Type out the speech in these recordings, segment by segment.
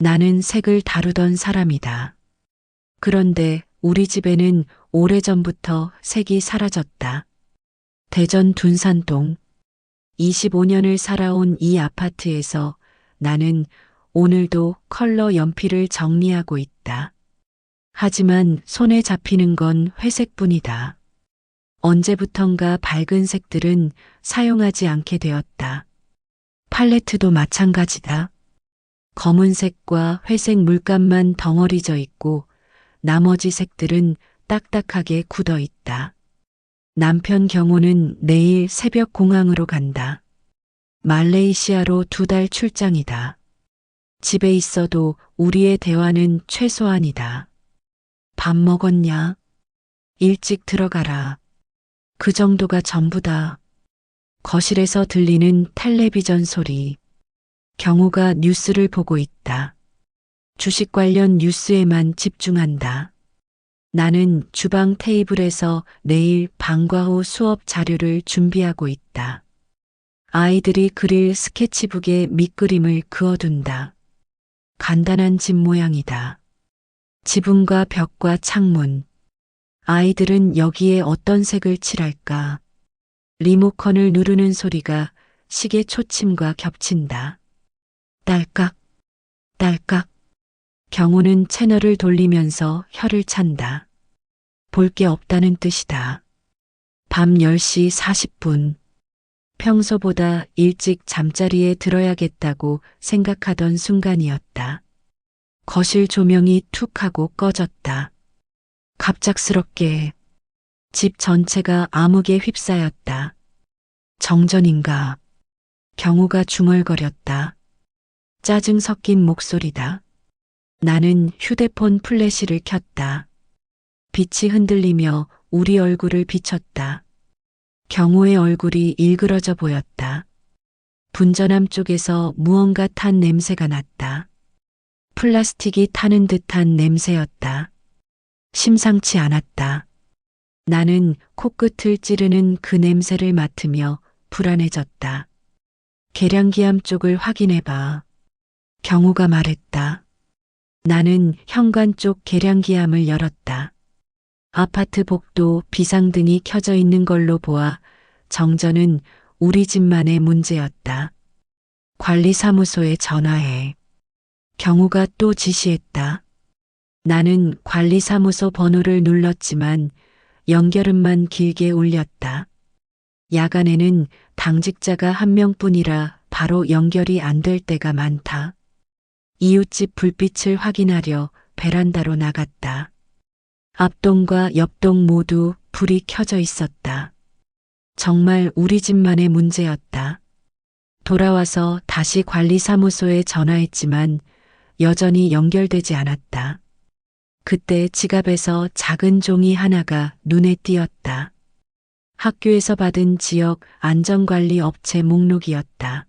나는 색을 다루던 사람이다. 그런데 우리 집에는 오래전부터 색이 사라졌다. 대전 둔산동 25년을 살아온 이 아파트에서 나는 오늘도 컬러 연필을 정리하고 있다. 하지만 손에 잡히는 건 회색뿐이다. 언제부턴가 밝은 색들은 사용하지 않게 되었다. 팔레트도 마찬가지다. 검은색과 회색 물감만 덩어리져 있고 나머지 색들은 딱딱하게 굳어 있다. 남편 경호는 내일 새벽 공항으로 간다. 말레이시아로 2달 출장이다. 집에 있어도 우리의 대화는 최소한이다. 밥 먹었냐? 일찍 들어가라. 그 정도가 전부다. 거실에서 들리는 텔레비전 소리. 경호가 뉴스를 보고 있다. 주식 관련 뉴스에만 집중한다. 나는 주방 테이블에서 내일 방과 후 수업 자료를 준비하고 있다. 아이들이 그릴 스케치북에 밑그림을 그어둔다. 간단한 집 모양이다. 지붕과 벽과 창문. 아이들은 여기에 어떤 색을 칠할까? 리모컨을 누르는 소리가 시계 초침과 겹친다. 딸깍, 딸깍. 경호는 채널을 돌리면서 혀를 찬다. 볼 게 없다는 뜻이다. 밤 10시 40분. 평소보다 일찍 잠자리에 들어야겠다고 생각하던 순간이었다. 거실 조명이 툭 하고 꺼졌다. 갑작스럽게 집 전체가 암흑에 휩싸였다. 정전인가? 경호가 중얼거렸다. 짜증 섞인 목소리다. 나는 휴대폰 플래시를 켰다. 빛이 흔들리며 우리 얼굴을 비췄다. 경호의 얼굴이 일그러져 보였다. 분전함 쪽에서 무언가 탄 냄새가 났다. 플라스틱이 타는 듯한 냄새였다. 심상치 않았다. 나는 코끝을 찌르는 그 냄새를 맡으며 불안해졌다. 계량기암 쪽을 확인해봐. 경호가 말했다. 나는 현관 쪽 계량기암을 열었다. 아파트 복도 비상등이 켜져 있는 걸로 보아 정전은 우리 집만의 문제였다. 관리사무소에 전화해. 경호가 또 지시했다. 나는 관리사무소 번호를 눌렀지만 연결음만 길게 울렸다. 야간에는 당직자가 한 명뿐이라 바로 연결이 안 될 때가 많다. 이웃집 불빛을 확인하려 베란다로 나갔다. 앞동과 옆동 모두 불이 켜져 있었다. 정말 우리 집만의 문제였다. 돌아와서 다시 관리사무소에 전화했지만 여전히 연결되지 않았다. 그때 지갑에서 작은 종이 하나가 눈에 띄었다. 학교에서 받은 지역 안전관리 업체 목록이었다.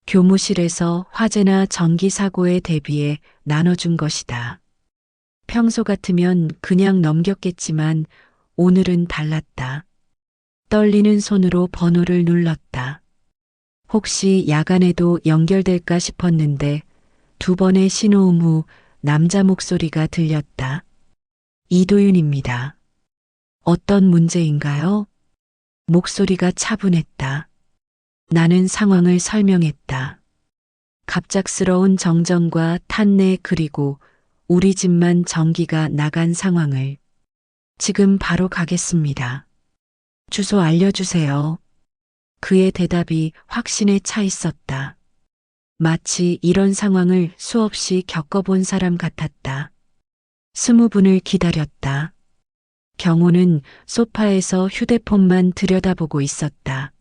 교무실에서 화재나 전기 사고에 대비해 나눠준 것이다. 평소 같으면 그냥 넘겼겠지만 오늘은 달랐다. 떨리는 손으로 번호를 눌렀다. 혹시 야간에도 연결될까 싶었는데 2번의 신호음 후 남자 목소리가 들렸다. 이도윤입니다. 어떤 문제인가요? 목소리가 차분했다. 나는 상황을 설명했다. 갑작스러운 정전과 탄내 그리고 우리 집만 전기가 나간 상황을. 지금 바로 가겠습니다. 주소 알려주세요. 그의 대답이 확신에 차 있었다. 마치 이런 상황을 수없이 겪어본 사람 같았다. 20분을 기다렸다. 경호는 소파에서 휴대폰만 들여다보고 있었다.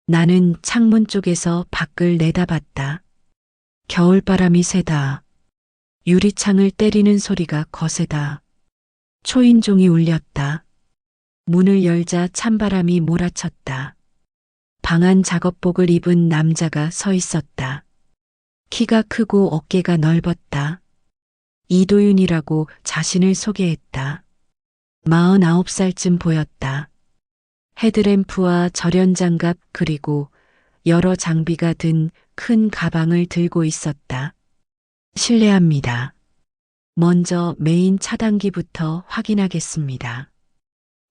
나는 창문 쪽에서 밖을 내다봤다. 겨울바람이 세다. 유리창을 때리는 소리가 거세다. 초인종이 울렸다. 문을 열자 찬바람이 몰아쳤다. 방한 작업복을 입은 남자가 서 있었다. 키가 크고 어깨가 넓었다. 이도윤이라고 자신을 소개했다. 49살쯤 보였다. 헤드램프와 절연장갑 그리고 여러 장비가 든 큰 가방을 들고 있었다. 실례합니다. 먼저 메인 차단기부터 확인하겠습니다.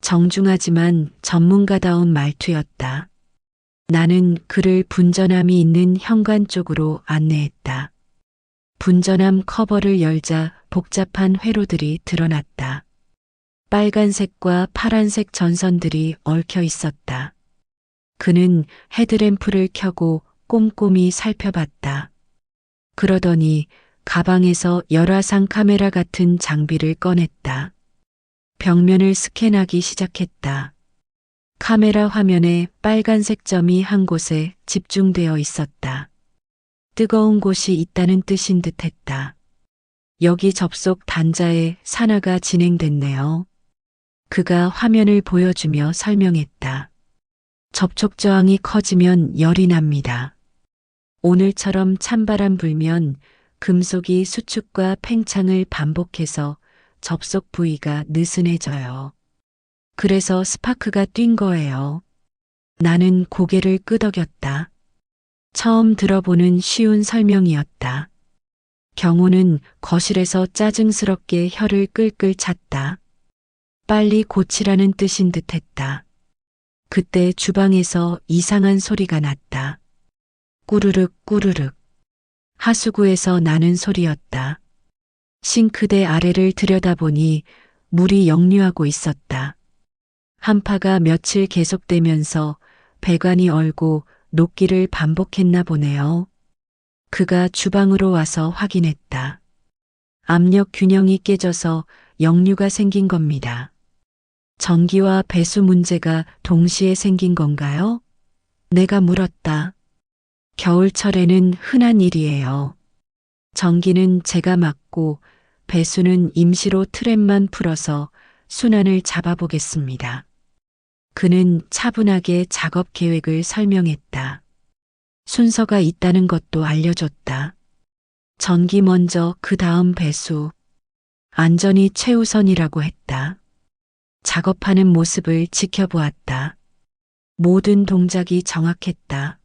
정중하지만 전문가다운 말투였다. 나는 그를 분전함이 있는 현관 쪽으로 안내했다. 분전함 커버를 열자 복잡한 회로들이 드러났다. 빨간색과 파란색 전선들이 얽혀 있었다. 그는 헤드램프를 켜고 꼼꼼히 살펴봤다. 그러더니 가방에서 열화상 카메라 같은 장비를 꺼냈다. 벽면을 스캔하기 시작했다. 카메라 화면에 빨간색 점이 한 곳에 집중되어 있었다. 뜨거운 곳이 있다는 뜻인 듯 했다. 여기 접속 단자에 산화가 진행됐네요. 그가 화면을 보여주며 설명했다. 접촉 저항이 커지면 열이 납니다. 오늘처럼 찬바람 불면 금속이 수축과 팽창을 반복해서 접속 부위가 느슨해져요. 그래서 스파크가 뛴 거예요. 나는 고개를 끄덕였다. 처음 들어보는 쉬운 설명이었다. 경호는 거실에서 짜증스럽게 혀를 끌끌 찼다. 빨리 고치라는 뜻인 듯 했다. 그때 주방에서 이상한 소리가 났다. 꾸르륵 꾸르륵. 하수구에서 나는 소리였다. 싱크대 아래를 들여다보니 물이 역류하고 있었다. 한파가 며칠 계속되면서 배관이 얼고 녹기를 반복했나 보네요. 그가 주방으로 와서 확인했다. 압력 균형이 깨져서 역류가 생긴 겁니다. 전기와 배수 문제가 동시에 생긴 건가요? 내가 물었다. 겨울철에는 흔한 일이에요. 전기는 제가 막고 배수는 임시로 트랩만 풀어서 순환을 잡아보겠습니다. 그는 차분하게 작업 계획을 설명했다. 순서가 있다는 것도 알려줬다. 전기 먼저 그 다음 배수. 안전이 최우선이라고 했다. 작업하는 모습을 지켜보았다. 모든 동작이 정확했다.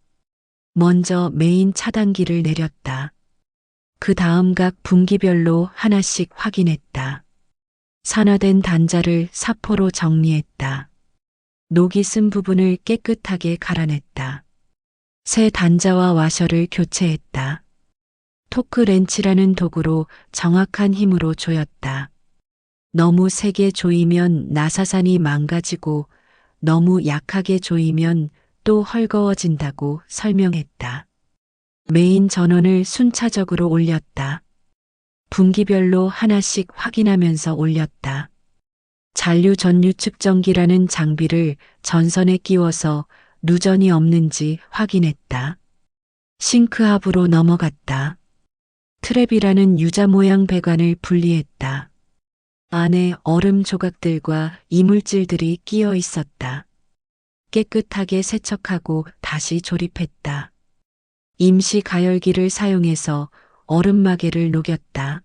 먼저 메인 차단기를 내렸다. 그 다음 각 분기별로 하나씩 확인했다. 산화된 단자를 사포로 정리했다. 녹이 쓴 부분을 깨끗하게 갈아냈다. 새 단자와 와셔를 교체했다. 토크 렌치라는 도구로 정확한 힘으로 조였다. 너무 세게 조이면 나사산이 망가지고 너무 약하게 조이면 또 헐거워진다고 설명했다. 메인 전원을 순차적으로 올렸다. 분기별로 하나씩 확인하면서 올렸다. 잔류 전류 측정기라는 장비를 전선에 끼워서 누전이 없는지 확인했다. 싱크합으로 넘어갔다. 트랩이라는 유자 모양 배관을 분리했다. 안에 얼음 조각들과 이물질들이 끼어 있었다. 깨끗하게 세척하고 다시 조립했다. 임시 가열기를 사용해서 얼음마개를 녹였다.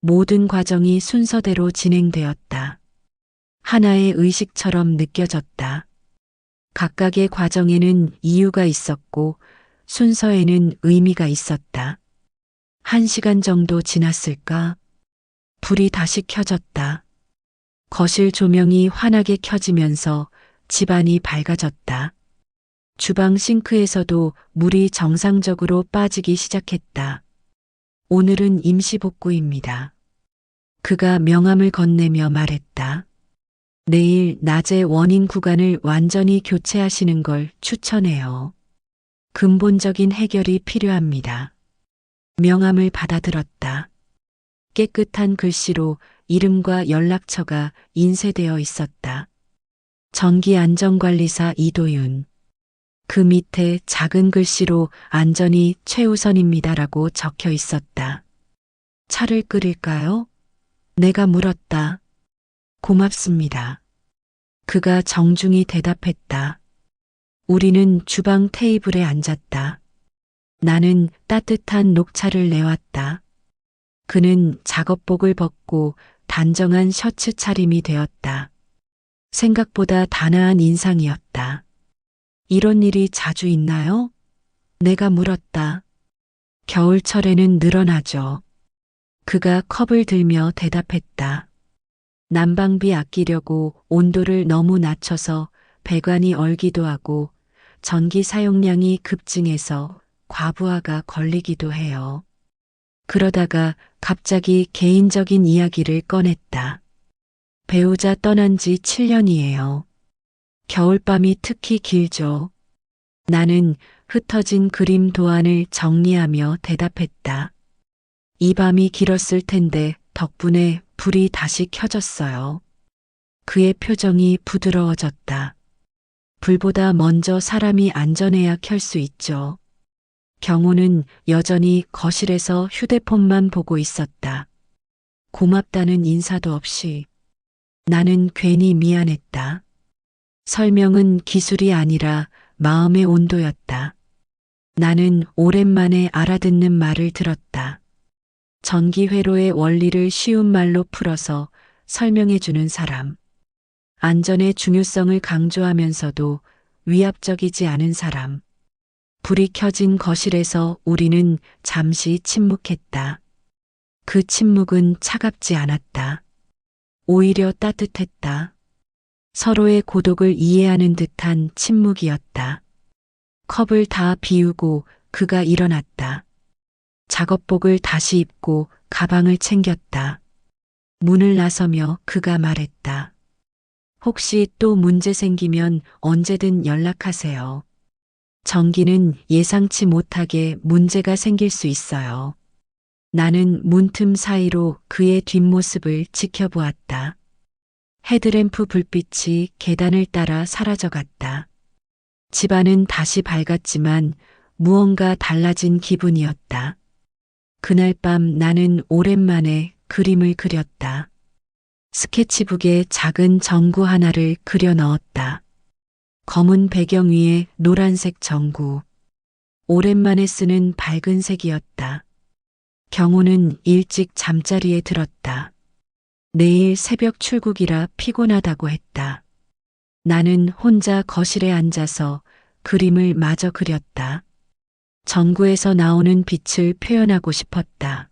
모든 과정이 순서대로 진행되었다. 하나의 의식처럼 느껴졌다. 각각의 과정에는 이유가 있었고 순서에는 의미가 있었다. 1시간 정도 지났을까? 불이 다시 켜졌다. 거실 조명이 환하게 켜지면서 집안이 밝아졌다. 주방 싱크에서도 물이 정상적으로 빠지기 시작했다. 오늘은 임시복구입니다. 그가 명함을 건네며 말했다. 내일 낮에 원인 구간을 완전히 교체하시는 걸 추천해요. 근본적인 해결이 필요합니다. 명함을 받아들었다. 깨끗한 글씨로 이름과 연락처가 인쇄되어 있었다. 전기안전관리사 이도윤. 그 밑에 작은 글씨로 안전이 최우선입니다라고 적혀 있었다. 차를 끓일까요? 내가 물었다. 고맙습니다. 그가 정중히 대답했다. 우리는 주방 테이블에 앉았다. 나는 따뜻한 녹차를 내왔다. 그는 작업복을 벗고 단정한 셔츠 차림이 되었다. 생각보다 단아한 인상이었다. 이런 일이 자주 있나요? 내가 물었다. 겨울철에는 늘어나죠. 그가 컵을 들며 대답했다. 난방비 아끼려고 온도를 너무 낮춰서 배관이 얼기도 하고 전기 사용량이 급증해서 과부하가 걸리기도 해요. 그러다가 갑자기 개인적인 이야기를 꺼냈다. 배우자 떠난 지 7년이에요. 겨울밤이 특히 길죠. 나는 흩어진 그림 도안을 정리하며 대답했다. 이 밤이 길었을 텐데 덕분에 불이 다시 켜졌어요. 그의 표정이 부드러워졌다. 불보다 먼저 사람이 안전해야 켤 수 있죠. 경호는 여전히 거실에서 휴대폰만 보고 있었다. 고맙다는 인사도 없이. 나는 괜히 미안했다. 설명은 기술이 아니라 마음의 온도였다. 나는 오랜만에 알아듣는 말을 들었다. 전기회로의 원리를 쉬운 말로 풀어서 설명해주는 사람. 안전의 중요성을 강조하면서도 위압적이지 않은 사람. 불이 켜진 거실에서 우리는 잠시 침묵했다. 그 침묵은 차갑지 않았다. 오히려 따뜻했다. 서로의 고독을 이해하는 듯한 침묵이었다. 컵을 다 비우고 그가 일어났다. 작업복을 다시 입고 가방을 챙겼다. 문을 나서며 그가 말했다. 혹시 또 문제 생기면 언제든 연락하세요. 전기는 예상치 못하게 문제가 생길 수 있어요. 나는 문틈 사이로 그의 뒷모습을 지켜보았다. 헤드램프 불빛이 계단을 따라 사라져갔다. 집안은 다시 밝았지만 무언가 달라진 기분이었다. 그날 밤 나는 오랜만에 그림을 그렸다. 스케치북에 작은 전구 하나를 그려 넣었다. 검은 배경 위에 노란색 전구. 오랜만에 쓰는 밝은 색이었다. 경호는 일찍 잠자리에 들었다. 내일 새벽 출국이라 피곤하다고 했다. 나는 혼자 거실에 앉아서 그림을 마저 그렸다. 전구에서 나오는 빛을 표현하고 싶었다.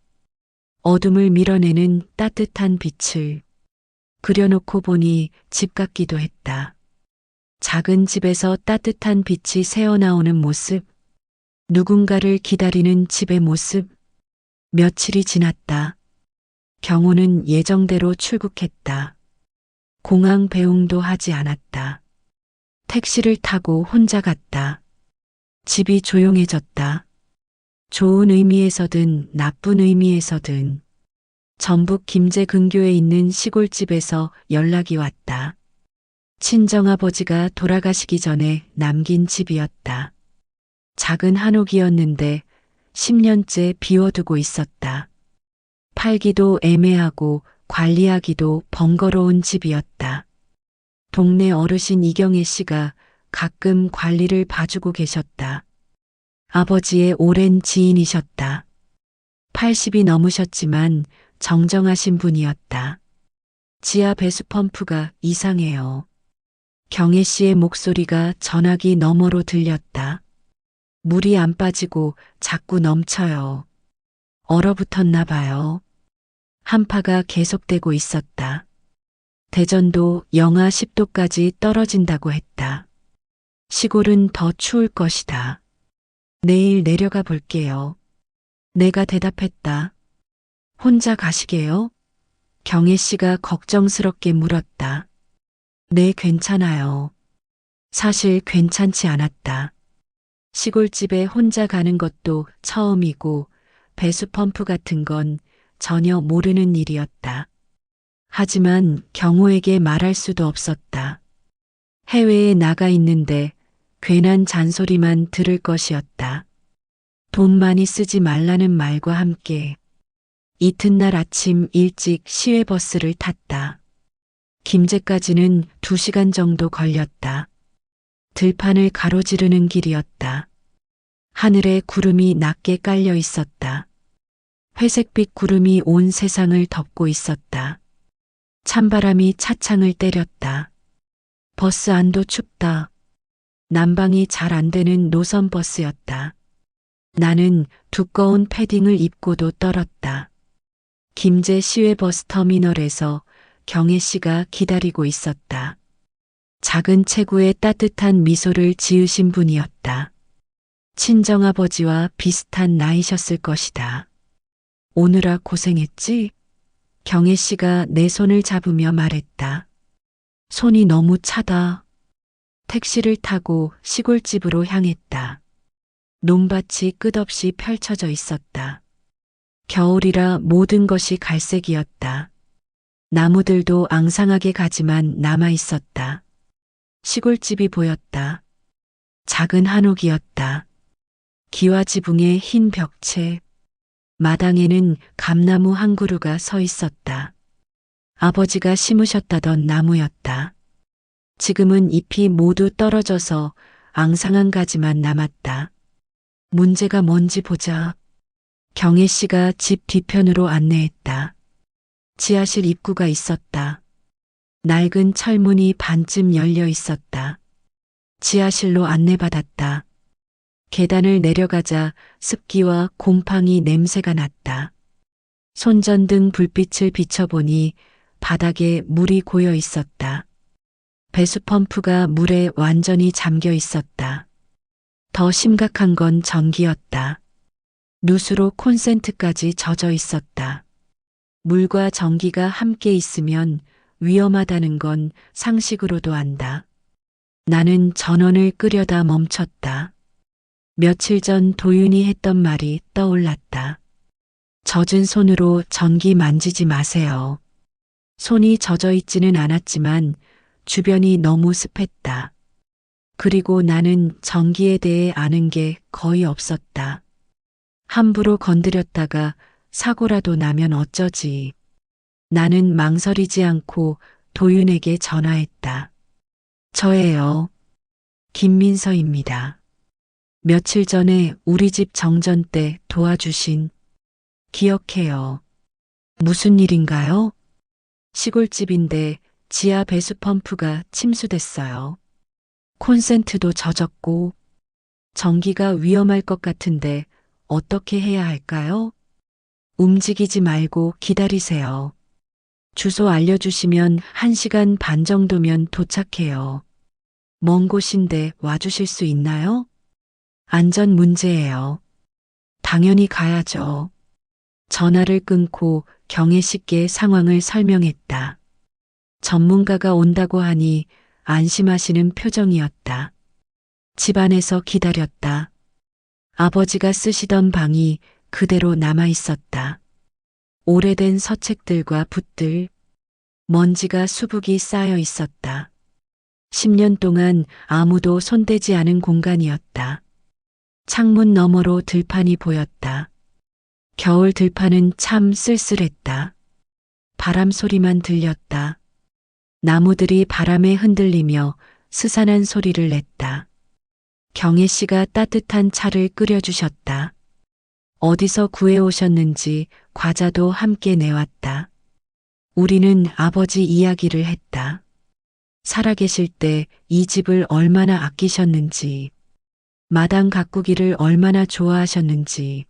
어둠을 밀어내는 따뜻한 빛을. 그려놓고 보니 집 같기도 했다. 작은 집에서 따뜻한 빛이 새어나오는 모습. 누군가를 기다리는 집의 모습. 며칠이 지났다. 경호는 예정대로 출국했다. 공항 배웅도 하지 않았다. 택시를 타고 혼자 갔다. 집이 조용해졌다. 좋은 의미에서든 나쁜 의미에서든. 전북 김제 근교에 있는 시골집에서 연락이 왔다. 친정아버지가 돌아가시기 전에 남긴 집이었다. 작은 한옥이었는데 10년째 비워두고 있었다. 팔기도 애매하고 관리하기도 번거로운 집이었다. 동네 어르신 이경애 씨가 가끔 관리를 봐주고 계셨다. 아버지의 오랜 지인이셨다. 80이 넘으셨지만 정정하신 분이었다. 지하 배수 펌프가 이상해요. 경애 씨의 목소리가 전화기 너머로 들렸다. 물이 안 빠지고 자꾸 넘쳐요. 얼어붙었나 봐요. 한파가 계속되고 있었다. 대전도 영하 10도까지 떨어진다고 했다. 시골은 더 추울 것이다. 내일 내려가 볼게요. 내가 대답했다. 혼자 가시게요? 경애 씨가 걱정스럽게 물었다. 네, 괜찮아요. 사실 괜찮지 않았다. 시골집에 혼자 가는 것도 처음이고 배수펌프 같은 건 전혀 모르는 일이었다. 하지만 경호에게 말할 수도 없었다. 해외에 나가 있는데 괜한 잔소리만 들을 것이었다. 돈 많이 쓰지 말라는 말과 함께 이튿날 아침 일찍 시외버스를 탔다. 김제까지는 2시간 정도 걸렸다. 들판을 가로지르는 길이었다. 하늘에 구름이 낮게 깔려 있었다. 회색빛 구름이 온 세상을 덮고 있었다. 찬바람이 차창을 때렸다. 버스 안도 춥다. 난방이 잘 안 되는 노선 버스였다. 나는 두꺼운 패딩을 입고도 떨었다. 김제 시외버스 터미널에서 경혜 씨가 기다리고 있었다. 작은 체구에 따뜻한 미소를 지으신 분이었다. 친정아버지와 비슷한 나이셨을 것이다. 오느라 고생했지? 경혜 씨가 내 손을 잡으며 말했다. 손이 너무 차다. 택시를 타고 시골집으로 향했다. 논밭이 끝없이 펼쳐져 있었다. 겨울이라 모든 것이 갈색이었다. 나무들도 앙상하게 가지만 남아 있었다. 시골집이 보였다. 작은 한옥이었다. 기와 지붕의 흰 벽체, 마당에는 감나무 한 그루가 서 있었다. 아버지가 심으셨다던 나무였다. 지금은 잎이 모두 떨어져서 앙상한 가지만 남았다. 문제가 뭔지 보자. 경혜 씨가 집 뒤편으로 안내했다. 지하실 입구가 있었다. 낡은 철문이 반쯤 열려 있었다. 지하실로 안내받았다. 계단을 내려가자 습기와 곰팡이 냄새가 났다. 손전등 불빛을 비춰보니 바닥에 물이 고여 있었다. 배수펌프가 물에 완전히 잠겨 있었다. 더 심각한 건 전기였다. 누수로 콘센트까지 젖어 있었다. 물과 전기가 함께 있으면 위험하다는 건 상식으로도 안다. 나는 전원을 끄려다 멈췄다. 며칠 전 도윤이 했던 말이 떠올랐다. 젖은 손으로 전기 만지지 마세요. 손이 젖어 있지는 않았지만 주변이 너무 습했다. 그리고 나는 전기에 대해 아는 게 거의 없었다. 함부로 건드렸다가 사고라도 나면 어쩌지. 나는 망설이지 않고 도윤에게 전화했다. 저예요. 김민서입니다. 며칠 전에 우리 집 정전 때 도와주신, 기억해요. 무슨 일인가요? 시골집인데 지하 배수 펌프가 침수됐어요. 콘센트도 젖었고 전기가 위험할 것 같은데 어떻게 해야 할까요? 움직이지 말고 기다리세요. 주소 알려주시면 1시간 반 정도면 도착해요. 먼 곳인데 와주실 수 있나요? 안전 문제예요. 당연히 가야죠. 전화를 끊고 경혜 씨께 상황을 설명했다. 전문가가 온다고 하니 안심하시는 표정이었다. 집안에서 기다렸다. 아버지가 쓰시던 방이 그대로 남아 있었다. 오래된 서책들과 붓들, 먼지가 수북이 쌓여 있었다. 10년 동안 아무도 손대지 않은 공간이었다. 창문 너머로 들판이 보였다. 겨울 들판은 참 쓸쓸했다. 바람 소리만 들렸다. 나무들이 바람에 흔들리며 스산한 소리를 냈다. 경혜 씨가 따뜻한 차를 끓여주셨다. 어디서 구해오셨는지 과자도 함께 내왔다. 우리는 아버지 이야기를 했다. 살아계실 때 이 집을 얼마나 아끼셨는지, 마당 가꾸기를 얼마나 좋아하셨는지.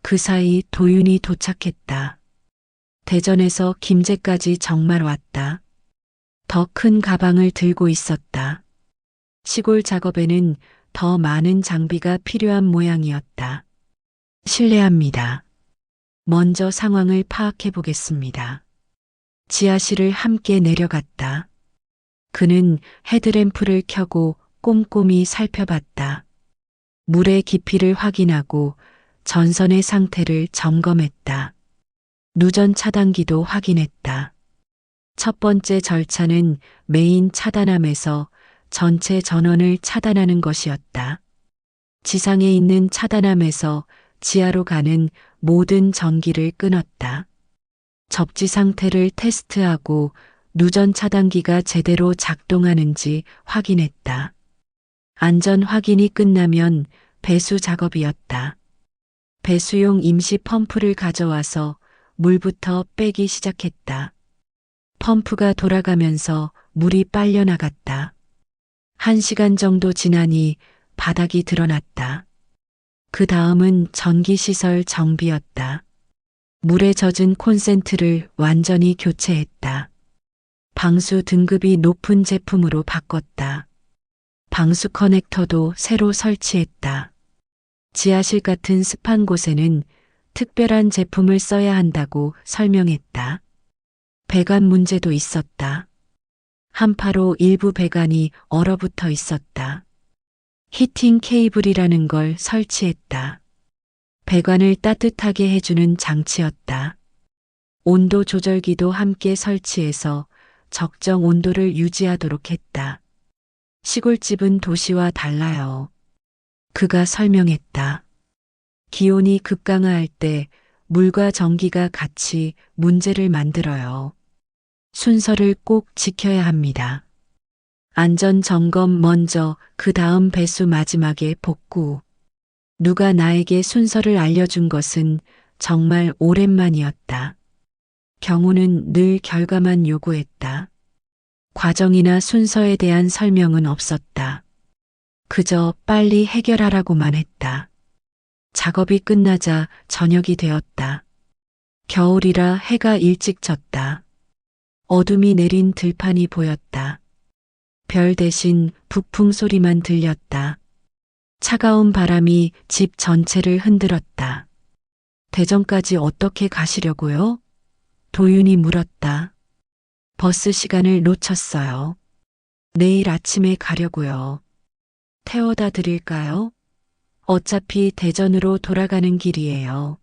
그 사이 도윤이 도착했다. 대전에서 김제까지 정말 왔다. 더 큰 가방을 들고 있었다. 시골 작업에는 더 많은 장비가 필요한 모양이었다. 실례합니다. 먼저 상황을 파악해 보겠습니다. 지하실을 함께 내려갔다. 그는 헤드램프를 켜고 꼼꼼히 살펴봤다. 물의 깊이를 확인하고 전선의 상태를 점검했다. 누전 차단기도 확인했다. 첫 번째 절차는 메인 차단함에서 전체 전원을 차단하는 것이었다. 지상에 있는 차단함에서 지하로 가는 모든 전기를 끊었다. 접지 상태를 테스트하고 누전 차단기가 제대로 작동하는지 확인했다. 안전 확인이 끝나면 배수 작업이었다. 배수용 임시 펌프를 가져와서 물부터 빼기 시작했다. 펌프가 돌아가면서 물이 빨려 나갔다. 1시간 정도 지나니 바닥이 드러났다. 그 다음은 전기시설 정비였다. 물에 젖은 콘센트를 완전히 교체했다. 방수 등급이 높은 제품으로 바꿨다. 방수 커넥터도 새로 설치했다. 지하실 같은 습한 곳에는 특별한 제품을 써야 한다고 설명했다. 배관 문제도 있었다. 한파로 일부 배관이 얼어붙어 있었다. 히팅 케이블이라는 걸 설치했다. 배관을 따뜻하게 해주는 장치였다. 온도 조절기도 함께 설치해서 적정 온도를 유지하도록 했다. 시골집은 도시와 달라요. 그가 설명했다. 기온이 급강하할 때 물과 전기가 같이 문제를 만들어요. 순서를 꼭 지켜야 합니다. 안전 점검 먼저, 그 다음 배수 마지막에 복구. 누가 나에게 순서를 알려준 것은 정말 오랜만이었다. 경우는 늘 결과만 요구했다. 과정이나 순서에 대한 설명은 없었다. 그저 빨리 해결하라고만 했다. 작업이 끝나자 저녁이 되었다. 겨울이라 해가 일찍 졌다. 어둠이 내린 들판이 보였다. 별 대신 북풍 소리만 들렸다. 차가운 바람이 집 전체를 흔들었다. 대전까지 어떻게 가시려고요? 도윤이 물었다. 버스 시간을 놓쳤어요. 내일 아침에 가려고요. 태워다 드릴까요? 어차피 대전으로 돌아가는 길이에요.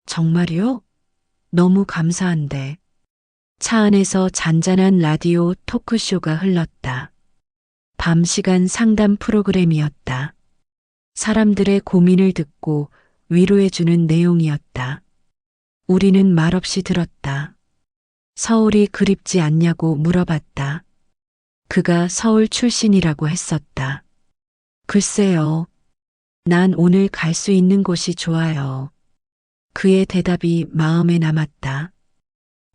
정말요? 너무 감사한데. 차 안에서 잔잔한 라디오 토크쇼가 흘렀다. 밤 시간 상담 프로그램이었다. 사람들의 고민을 듣고 위로해주는 내용이었다. 우리는 말없이 들었다. 서울이 그립지 않냐고 물어봤다. 그가 서울 출신이라고 했었다. 글쎄요. 난 오늘 갈 수 있는 곳이 좋아요. 그의 대답이 마음에 남았다.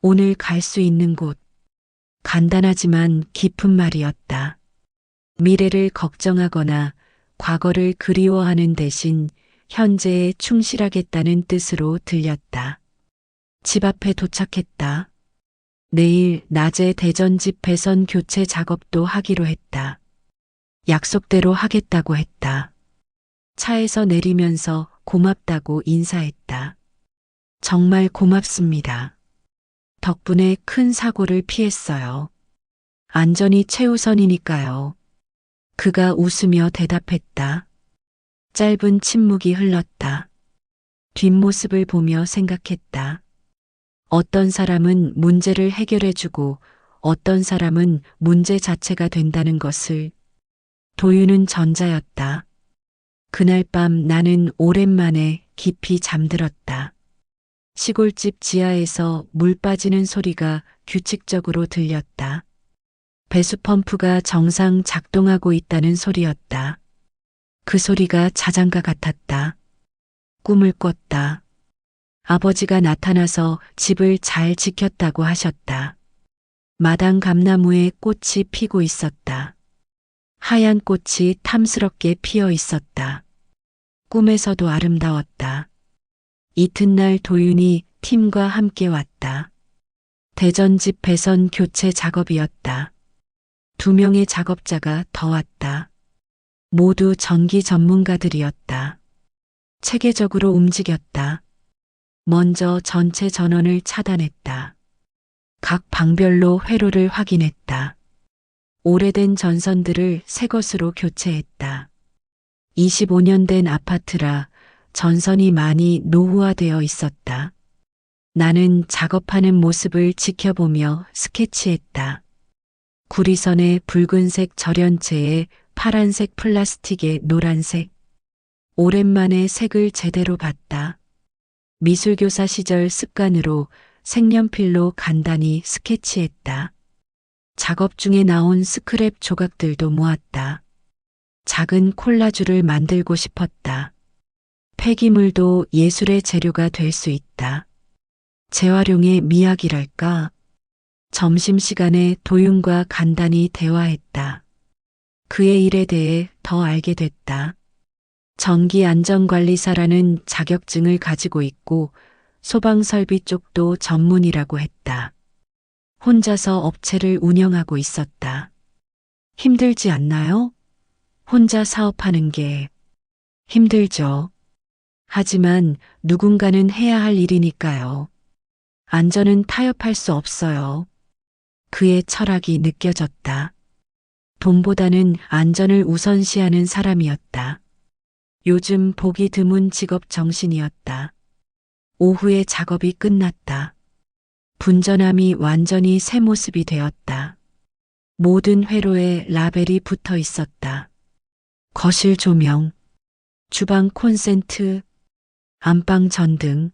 오늘 갈 수 있는 곳. 간단하지만 깊은 말이었다. 미래를 걱정하거나 과거를 그리워하는 대신 현재에 충실하겠다는 뜻으로 들렸다. 집 앞에 도착했다. 내일 낮에 대전집 배선 교체 작업도 하기로 했다. 약속대로 하겠다고 했다. 차에서 내리면서 고맙다고 인사했다. 정말 고맙습니다. 덕분에 큰 사고를 피했어요. 안전이 최우선이니까요. 그가 웃으며 대답했다. 짧은 침묵이 흘렀다. 뒷모습을 보며 생각했다. 어떤 사람은 문제를 해결해주고 어떤 사람은 문제 자체가 된다는 것을. 도윤은 전자였다. 그날 밤 나는 오랜만에 깊이 잠들었다. 시골집 지하에서 물 빠지는 소리가 규칙적으로 들렸다. 배수펌프가 정상 작동하고 있다는 소리였다. 그 소리가 자장가 같았다. 꿈을 꿨다. 아버지가 나타나서 집을 잘 지켰다고 하셨다. 마당 감나무에 꽃이 피고 있었다. 하얀 꽃이 탐스럽게 피어 있었다. 꿈에서도 아름다웠다. 이튿날 도윤이 팀과 함께 왔다. 대전집 배선 교체 작업이었다. 2명의 작업자가 더 왔다. 모두 전기 전문가들이었다. 체계적으로 움직였다. 먼저 전체 전원을 차단했다. 각 방별로 회로를 확인했다. 오래된 전선들을 새 것으로 교체했다. 25년 된 아파트라 전선이 많이 노후화되어 있었다. 나는 작업하는 모습을 지켜보며 스케치했다. 구리선에 붉은색 절연체에 파란색 플라스틱에 노란색. 오랜만에 색을 제대로 봤다. 미술교사 시절 습관으로 색연필로 간단히 스케치했다. 작업 중에 나온 스크랩 조각들도 모았다. 작은 콜라주를 만들고 싶었다. 폐기물도 예술의 재료가 될 수 있다. 재활용의 미학이랄까. 점심시간에 도윤과 간단히 대화했다. 그의 일에 대해 더 알게 됐다. 전기안전관리사라는 자격증을 가지고 있고 소방설비 쪽도 전문이라고 했다. 혼자서 업체를 운영하고 있었다. 힘들지 않나요? 혼자 사업하는 게 힘들죠. 하지만 누군가는 해야 할 일이니까요. 안전은 타협할 수 없어요. 그의 철학이 느껴졌다. 돈보다는 안전을 우선시하는 사람이었다. 요즘 보기 드문 직업 정신이었다. 오후에 작업이 끝났다. 분전함이 완전히 새 모습이 되었다. 모든 회로에 라벨이 붙어 있었다. 거실 조명, 주방 콘센트, 안방 전등,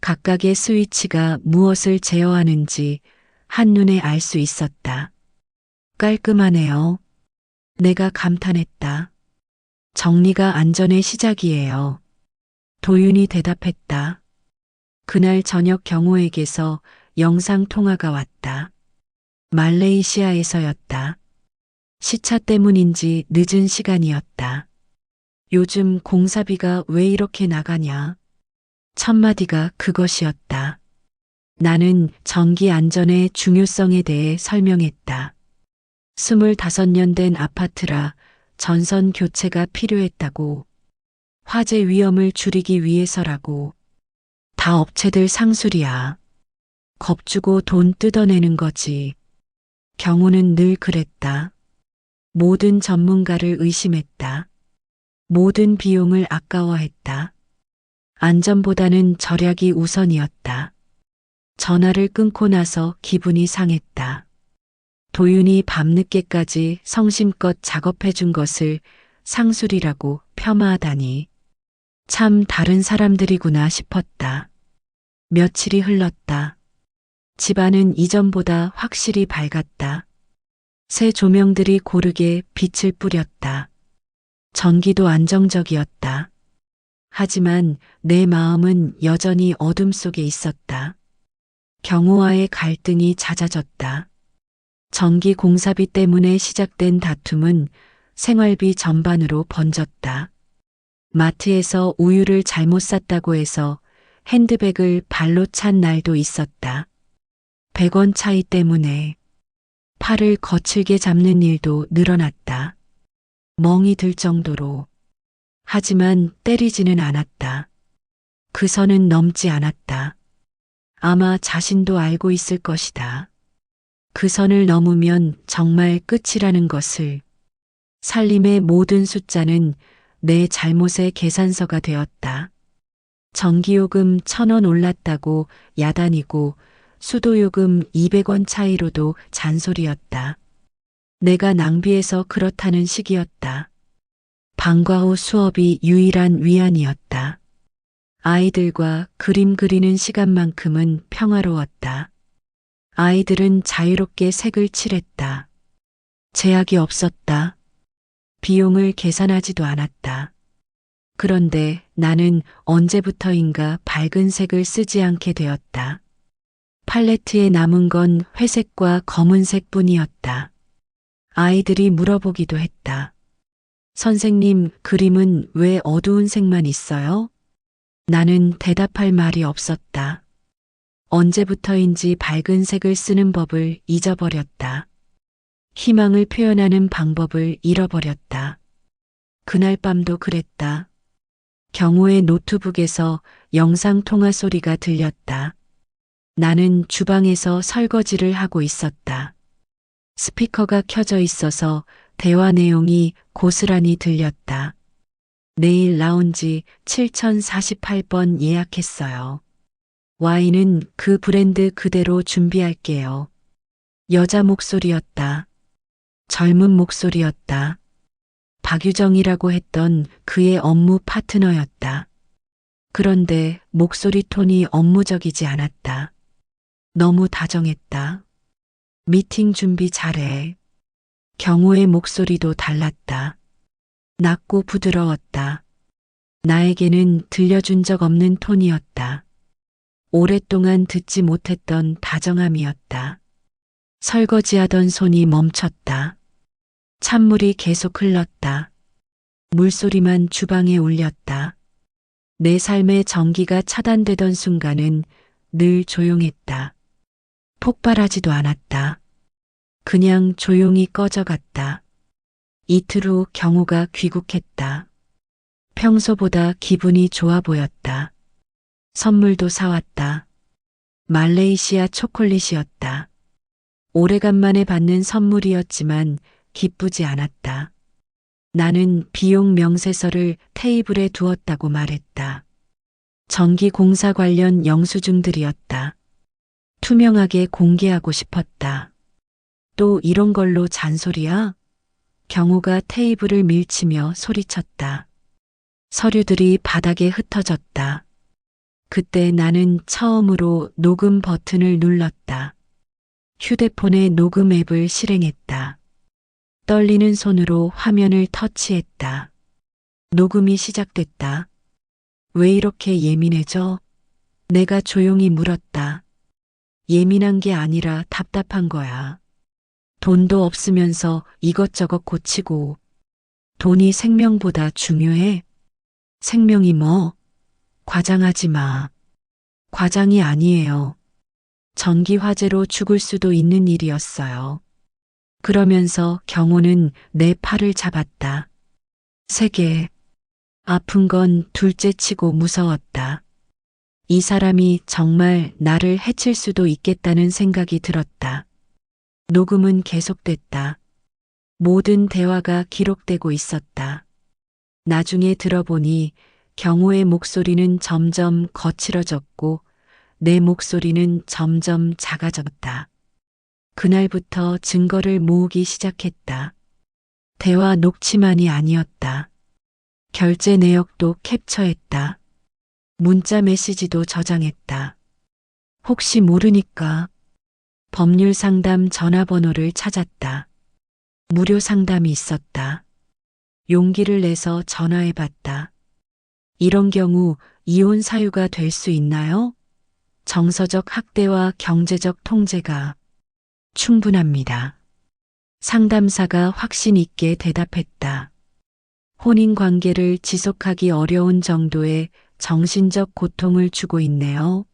각각의 스위치가 무엇을 제어하는지 한눈에 알 수 있었다. 깔끔하네요. 내가 감탄했다. 정리가 안전의 시작이에요. 도윤이 대답했다. 그날 저녁 경호에게서 영상 통화가 왔다. 말레이시아에서였다. 시차 때문인지 늦은 시간이었다. 요즘 공사비가 왜 이렇게 나가냐? 첫마디가 그것이었다. 나는 전기 안전의 중요성에 대해 설명했다. 25년 된 아파트라 전선 교체가 필요했다고. 화재 위험을 줄이기 위해서라고. 다 업체들 상술이야. 겁주고 돈 뜯어내는 거지. 경우는 늘 그랬다. 모든 전문가를 의심했다. 모든 비용을 아까워했다. 안전보다는 절약이 우선이었다. 전화를 끊고 나서 기분이 상했다. 도윤이 밤늦게까지 성심껏 작업해 준 것을 상술이라고 폄하하다니. 참 다른 사람들이구나 싶었다. 며칠이 흘렀다. 집안은 이전보다 확실히 밝았다. 새 조명들이 고르게 빛을 뿌렸다. 전기도 안정적이었다. 하지만 내 마음은 여전히 어둠 속에 있었다. 경호와의 갈등이 잦아졌다. 전기 공사비 때문에 시작된 다툼은 생활비 전반으로 번졌다. 마트에서 우유를 잘못 샀다고 해서 핸드백을 발로 찬 날도 있었다. 100원 차이 때문에 팔을 거칠게 잡는 일도 늘어났다. 멍이 들 정도로. 하지만 때리지는 않았다. 그 선은 넘지 않았다. 아마 자신도 알고 있을 것이다. 그 선을 넘으면 정말 끝이라는 것을. 살림의 모든 숫자는 내 잘못의 계산서가 되었다. 전기요금 1,000원 올랐다고 야단이고 수도요금 200원 차이로도 잔소리였다. 내가 낭비해서 그렇다는 식이었다. 방과 후 수업이 유일한 위안이었다. 아이들과 그림 그리는 시간만큼은 평화로웠다. 아이들은 자유롭게 색을 칠했다. 제약이 없었다. 비용을 계산하지도 않았다. 그런데 나는 언제부터인가 밝은 색을 쓰지 않게 되었다. 팔레트에 남은 건 회색과 검은색 뿐이었다. 아이들이 물어보기도 했다. 선생님, 그림은 왜 어두운 색만 있어요? 나는 대답할 말이 없었다. 언제부터인지 밝은 색을 쓰는 법을 잊어버렸다. 희망을 표현하는 방법을 잃어버렸다. 그날 밤도 그랬다. 경호의 노트북에서 영상통화 소리가 들렸다. 나는 주방에서 설거지를 하고 있었다. 스피커가 켜져 있어서 대화 내용이 고스란히 들렸다. 내일 라운지 7048번 예약했어요. 와인은 그 브랜드 그대로 준비할게요. 여자 목소리였다. 젊은 목소리였다. 박유정이라고 했던 그의 업무 파트너였다. 그런데 목소리 톤이 업무적이지 않았다. 너무 다정했다. 미팅 준비 잘해. 경호의 목소리도 달랐다. 낮고 부드러웠다. 나에게는 들려준 적 없는 톤이었다. 오랫동안 듣지 못했던 다정함이었다. 설거지하던 손이 멈췄다. 찬물이 계속 흘렀다. 물소리만 주방에 울렸다. 내 삶의 전기가 차단되던 순간은 늘 조용했다. 폭발하지도 않았다. 그냥 조용히 꺼져갔다. 이틀 후 경호가 귀국했다. 평소보다 기분이 좋아 보였다. 선물도 사왔다. 말레이시아 초콜릿이었다. 오래간만에 받는 선물이었지만 기쁘지 않았다. 나는 비용 명세서를 테이블에 두었다고 말했다. 전기공사 관련 영수증들이었다. 투명하게 공개하고 싶었다. 또 이런 걸로 잔소리야? 경호가 테이블을 밀치며 소리쳤다. 서류들이 바닥에 흩어졌다. 그때 나는 처음으로 녹음 버튼을 눌렀다. 휴대폰의 녹음 앱을 실행했다. 떨리는 손으로 화면을 터치했다. 녹음이 시작됐다. 왜 이렇게 예민해져? 내가 조용히 물었다. 예민한 게 아니라 답답한 거야. 돈도 없으면서 이것저것 고치고. 돈이 생명보다 중요해? 생명이 뭐? 과장하지 마. 과장이 아니에요. 전기 화재로 죽을 수도 있는 일이었어요. 그러면서 경호는 내 팔을 잡았다. 세게. 아픈 건 둘째 치고 무서웠다. 이 사람이 정말 나를 해칠 수도 있겠다는 생각이 들었다. 녹음은 계속됐다. 모든 대화가 기록되고 있었다. 나중에 들어보니 경호의 목소리는 점점 거칠어졌고 내 목소리는 점점 작아졌다. 그날부터 증거를 모으기 시작했다. 대화 녹취만이 아니었다. 결제 내역도 캡처했다. 문자 메시지도 저장했다. 혹시 모르니까 법률 상담 전화번호를 찾았다. 무료 상담이 있었다. 용기를 내서 전화해봤다. 이런 경우 이혼 사유가 될 수 있나요? 정서적 학대와 경제적 통제가 충분합니다. 상담사가 확신 있게 대답했다. 혼인 관계를 지속하기 어려운 정도의 정신적 고통을 주고 있네요.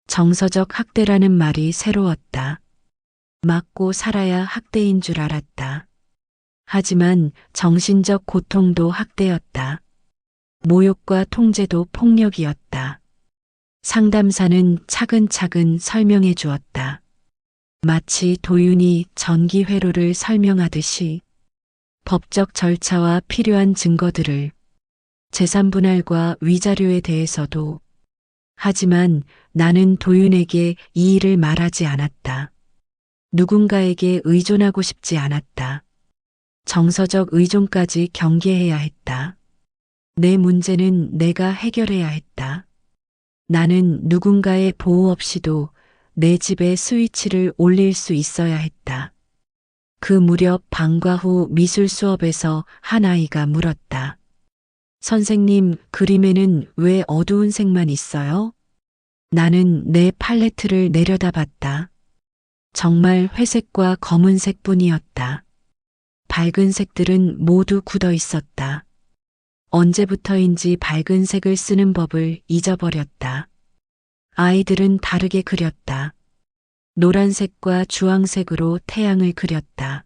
정서적 학대라는 말이 새로웠다. 맞고 살아야 학대인 줄 알았다. 하지만 정신적 고통도 학대였다. 모욕과 통제도 폭력이었다. 상담사는 차근차근 설명해 주었다. 마치 도윤이 전기 회로를 설명하듯이 법적 절차와 필요한 증거들을, 재산 분할과 위자료에 대해서도. 하지만 나는 도윤에게 이 일을 말하지 않았다. 누군가에게 의존하고 싶지 않았다. 정서적 의존까지 경계해야 했다. 내 문제는 내가 해결해야 했다. 나는 누군가의 보호 없이도 내 집에 스위치를 올릴 수 있어야 했다. 그 무렵 방과 후 미술 수업에서 한 아이가 물었다. 선생님, 그림에는 왜 어두운 색만 있어요? 나는 내 팔레트를 내려다봤다. 정말 회색과 검은색 뿐이었다. 밝은 색들은 모두 굳어 있었다. 언제부터인지 밝은 색을 쓰는 법을 잊어버렸다. 아이들은 다르게 그렸다. 노란색과 주황색으로 태양을 그렸다.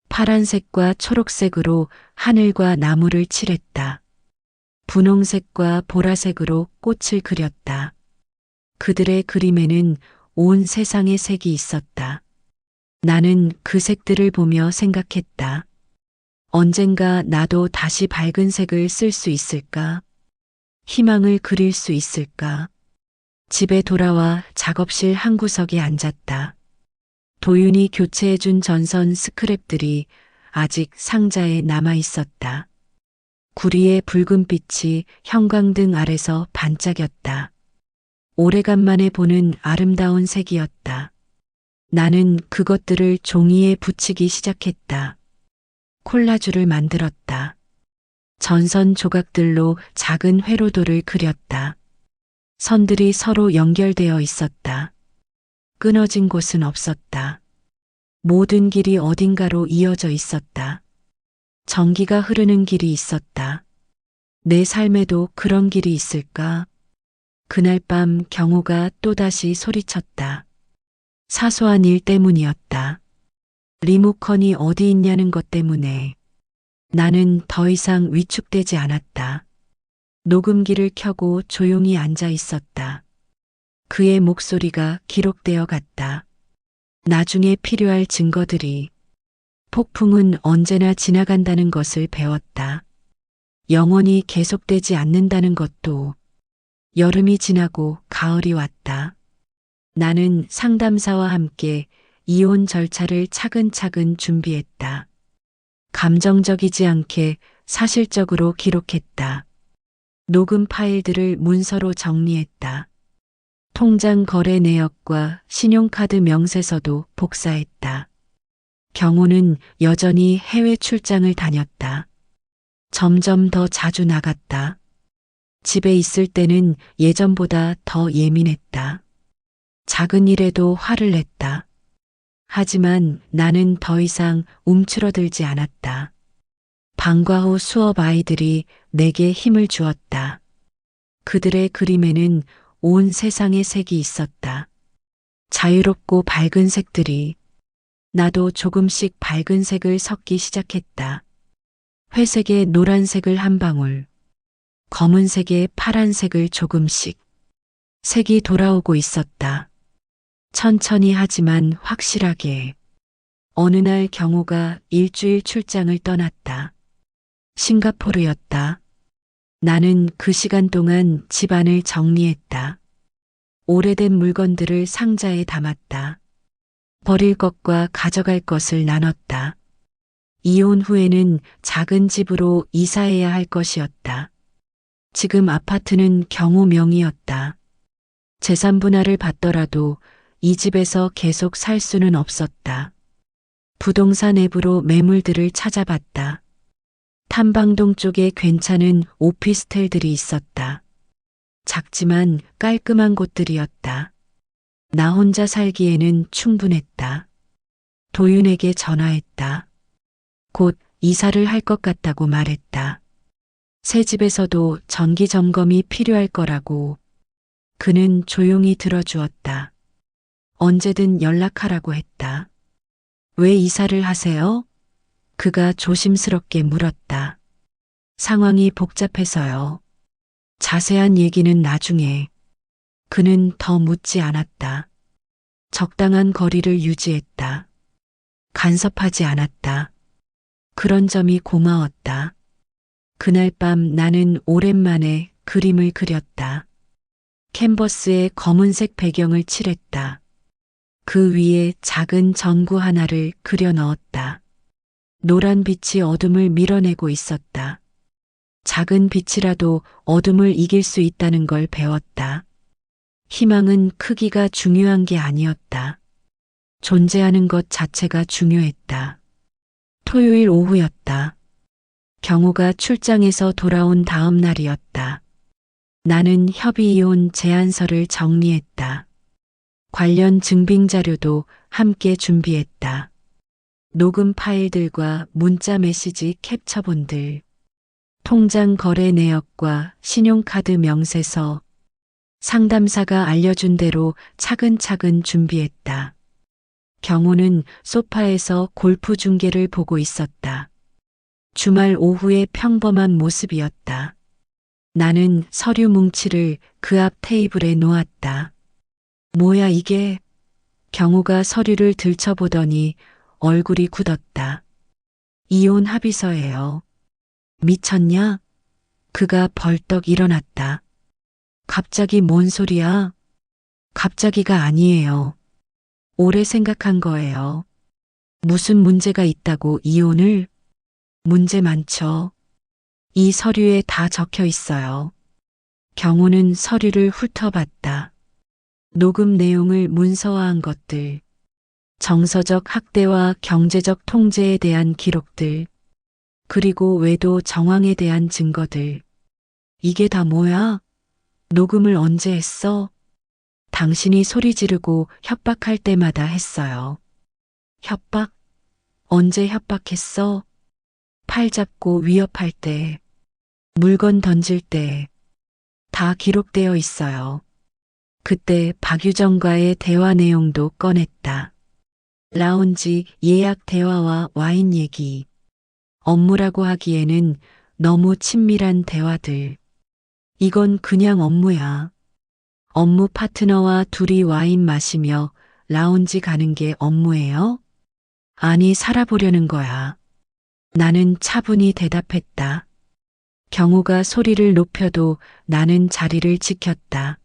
파란색과 초록색으로 하늘과 나무를 칠했다. 분홍색과 보라색으로 꽃을 그렸다. 그들의 그림에는 온 세상의 색이 있었다. 나는 그 색들을 보며 생각했다. 언젠가 나도 다시 밝은 색을 쓸 수 있을까? 희망을 그릴 수 있을까? 집에 돌아와 작업실 한 구석에 앉았다. 도윤이 교체해준 전선 스크랩들이 아직 상자에 남아 있었다. 구리의 붉은 빛이 형광등 아래서 반짝였다. 오래간만에 보는 아름다운 색이었다. 나는 그것들을 종이에 붙이기 시작했다. 콜라주를 만들었다. 전선 조각들로 작은 회로도를 그렸다. 선들이 서로 연결되어 있었다. 끊어진 곳은 없었다. 모든 길이 어딘가로 이어져 있었다. 전기가 흐르는 길이 있었다. 내 삶에도 그런 길이 있을까? 그날 밤 경호가 또다시 소리쳤다. 사소한 일 때문이었다. 리모컨이 어디 있냐는 것 때문에. 나는 더 이상 위축되지 않았다. 녹음기를 켜고 조용히 앉아 있었다. 그의 목소리가 기록되어 갔다. 나중에 필요할 증거들이. 폭풍은 언제나 지나간다는 것을 배웠다. 영원히 계속되지 않는다는 것도. 여름이 지나고 가을이 왔다. 나는 상담사와 함께 이혼 절차를 차근차근 준비했다. 감정적이지 않게 사실적으로 기록했다. 녹음 파일들을 문서로 정리했다. 통장 거래 내역과 신용카드 명세서도 복사했다. 경호는 여전히 해외 출장을 다녔다. 점점 더 자주 나갔다. 집에 있을 때는 예전보다 더 예민했다. 작은 일에도 화를 냈다. 하지만 나는 더 이상 움츠러들지 않았다. 방과 후 수업 아이들이 내게 힘을 주었다. 그들의 그림에는 온 세상의 색이 있었다. 자유롭고 밝은 색들이. 나도 조금씩 밝은 색을 섞기 시작했다. 회색에 노란색을 한 방울, 검은색에 파란색을 조금씩. 색이 돌아오고 있었다. 천천히 하지만 확실하게. 어느 날 경호가 일주일 출장을 떠났다. 싱가포르였다. 나는 그 시간 동안 집안을 정리했다. 오래된 물건들을 상자에 담았다. 버릴 것과 가져갈 것을 나눴다. 이혼 후에는 작은 집으로 이사해야 할 것이었다. 지금 아파트는 경호 명의였다. 재산 분할을 받더라도 이 집에서 계속 살 수는 없었다. 부동산 앱으로 매물들을 찾아봤다. 탐방동 쪽에 괜찮은 오피스텔들이 있었다. 작지만 깔끔한 곳들이었다. 나 혼자 살기에는 충분했다. 도윤에게 전화했다. 곧 이사를 할 것 같다고 말했다. 새 집에서도 정기 점검이 필요할 거라고. 그는 조용히 들어주었다. 언제든 연락하라고 했다. 왜 이사를 하세요? 그가 조심스럽게 물었다. 상황이 복잡해서요. 자세한 얘기는 나중에. 그는 더 묻지 않았다. 적당한 거리를 유지했다. 간섭하지 않았다. 그런 점이 고마웠다. 그날 밤 나는 오랜만에 그림을 그렸다. 캔버스에 검은색 배경을 칠했다. 그 위에 작은 전구 하나를 그려 넣었다. 노란 빛이 어둠을 밀어내고 있었다. 작은 빛이라도 어둠을 이길 수 있다는 걸 배웠다. 희망은 크기가 중요한 게 아니었다. 존재하는 것 자체가 중요했다. 토요일 오후였다. 경호가 출장에서 돌아온 다음 날이었다. 나는 협의이혼 제안서를 정리했다. 관련 증빙 자료도 함께 준비했다. 녹음 파일들과 문자 메시지 캡처본들, 통장 거래 내역과 신용카드 명세서, 상담사가 알려준 대로 차근차근 준비했다. 경호는 소파에서 골프 중계를 보고 있었다. 주말 오후의 평범한 모습이었다. 나는 서류 뭉치를 그 앞 테이블에 놓았다. 뭐야 이게? 경호가 서류를 들춰보더니 얼굴이 굳었다. 이혼 합의서예요. 미쳤냐? 그가 벌떡 일어났다. 갑자기 뭔 소리야? 갑자기가 아니에요. 오래 생각한 거예요. 무슨 문제가 있다고 이혼을? 문제 많죠. 이 서류에 다 적혀 있어요. 경호는 서류를 훑어봤다. 녹음 내용을 문서화한 것들, 정서적 학대와 경제적 통제에 대한 기록들, 그리고 외도 정황에 대한 증거들. 이게 다 뭐야? 녹음을 언제 했어? 당신이 소리 지르고 협박할 때마다 했어요. 협박? 언제 협박했어? 팔 잡고 위협할 때, 물건 던질 때, 다 기록되어 있어요. 그때 박유정과의 대화 내용도 꺼냈다. 라운지 예약 대화와 와인 얘기. 업무라고 하기에는 너무 친밀한 대화들. 이건 그냥 업무야. 업무 파트너와 둘이 와인 마시며 라운지 가는 게 업무예요? 아니, 살아보려는 거야. 나는 차분히 대답했다. 경호가 소리를 높여도 나는 자리를 지켰다.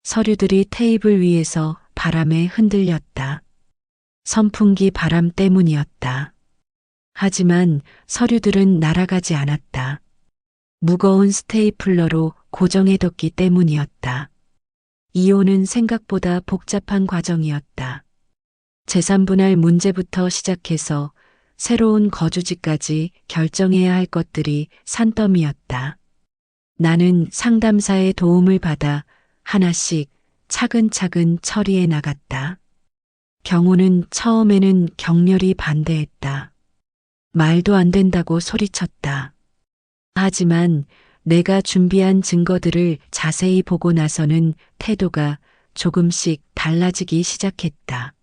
서류들이 테이블 위에서 바람에 흔들렸다. 선풍기 바람 때문이었다. 하지만 서류들은 날아가지 않았다. 무거운 스테이플러로 고정해뒀기 때문이었다. 이혼은 생각보다 복잡한 과정이었다. 재산분할 문제부터 시작해서 새로운 거주지까지 결정해야 할 것들이 산더미였다. 나는 상담사의 도움을 받아 하나씩 차근차근 처리해 나갔다. 경호는 처음에는 격렬히 반대했다. 말도 안 된다고 소리쳤다. 하지만 내가 준비한 증거들을 자세히 보고 나서는 태도가 조금씩 달라지기 시작했다.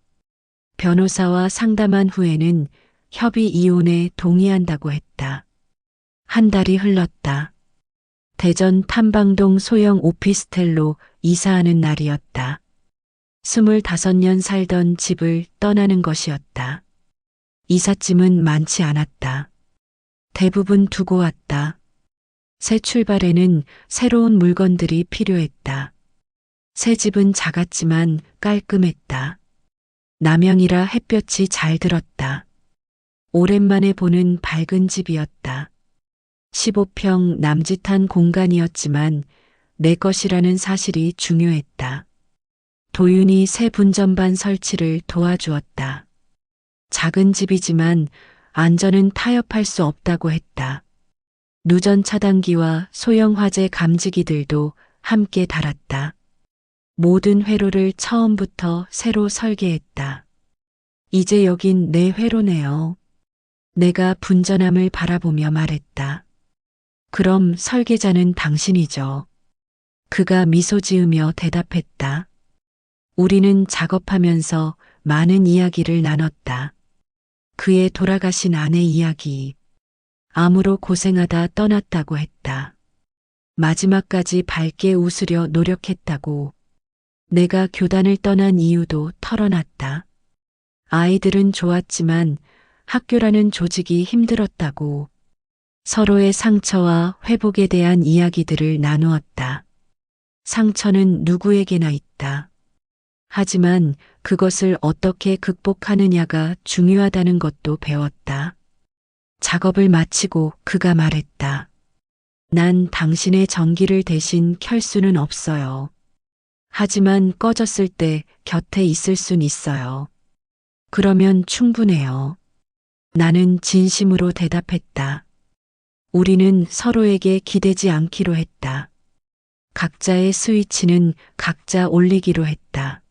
변호사와 상담한 후에는 협의 이혼에 동의한다고 했다. 한 달이 흘렀다. 대전 탐방동 소형 오피스텔로 이사하는 날이었다. 25년 살던 집을 떠나는 것이었다. 이삿짐은 많지 않았다. 대부분 두고 왔다. 새 출발에는 새로운 물건들이 필요했다. 새 집은 작았지만 깔끔했다. 남양이라 햇볕이 잘 들었다. 오랜만에 보는 밝은 집이었다. 15평 남짓한 공간이었지만 내 것이라는 사실이 중요했다. 도윤이 새 분전반 설치를 도와주었다. 작은 집이지만 안전은 타협할 수 없다고 했다. 누전 차단기와 소형 화재 감지기들도 함께 달았다. 모든 회로를 처음부터 새로 설계했다. 이제 여긴 내 회로네요. 내가 분전함을 바라보며 말했다. 그럼 설계자는 당신이죠. 그가 미소 지으며 대답했다. 우리는 작업하면서 많은 이야기를 나눴다. 그의 돌아가신 아내 이야기. 암으로 고생하다 떠났다고 했다. 마지막까지 밝게 웃으려 노력했다고. 내가 교단을 떠난 이유도 털어놨다. 아이들은 좋았지만 학교라는 조직이 힘들었다고. 서로의 상처와 회복에 대한 이야기들을 나누었다. 상처는 누구에게나 있다. 하지만 그것을 어떻게 극복하느냐가 중요하다는 것도 배웠다. 작업을 마치고 그가 말했다. 난 당신의 전기를 대신 켤 수는 없어요. 하지만 꺼졌을 때 곁에 있을 순 있어요. 그러면 충분해요. 나는 진심으로 대답했다. 우리는 서로에게 기대지 않기로 했다. 각자의 스위치는 각자 올리기로 했다.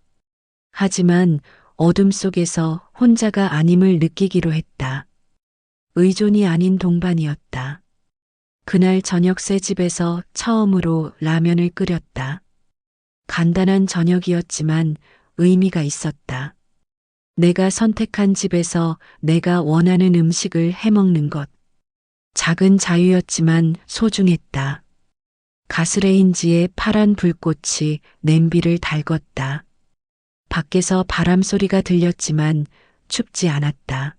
하지만 어둠 속에서 혼자가 아님을 느끼기로 했다. 의존이 아닌 동반이었다. 그날 저녁 새 집에서 처음으로 라면을 끓였다. 간단한 저녁이었지만 의미가 있었다. 내가 선택한 집에서 내가 원하는 음식을 해먹는 것. 작은 자유였지만 소중했다. 가스레인지에 파란 불꽃이 냄비를 달궜다. 밖에서 바람 소리가 들렸지만 춥지 않았다.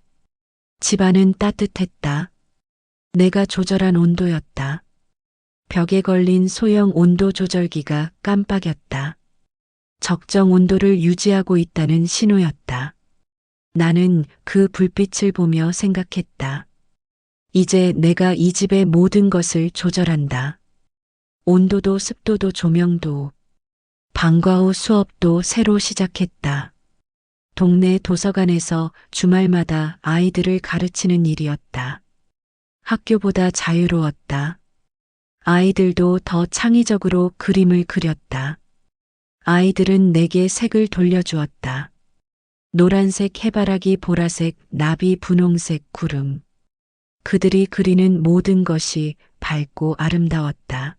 집안은 따뜻했다. 내가 조절한 온도였다. 벽에 걸린 소형 온도 조절기가 깜빡였다. 적정 온도를 유지하고 있다는 신호였다. 나는 그 불빛을 보며 생각했다. 이제 내가 이 집의 모든 것을 조절한다. 온도도 습도도 조명도. 방과 후 수업도 새로 시작했다. 동네 도서관에서 주말마다 아이들을 가르치는 일이었다. 학교보다 자유로웠다. 아이들도 더 창의적으로 그림을 그렸다. 아이들은 내게 색을 돌려주었다. 노란색 해바라기, 보라색 나비, 분홍색 구름. 그들이 그리는 모든 것이 밝고 아름다웠다.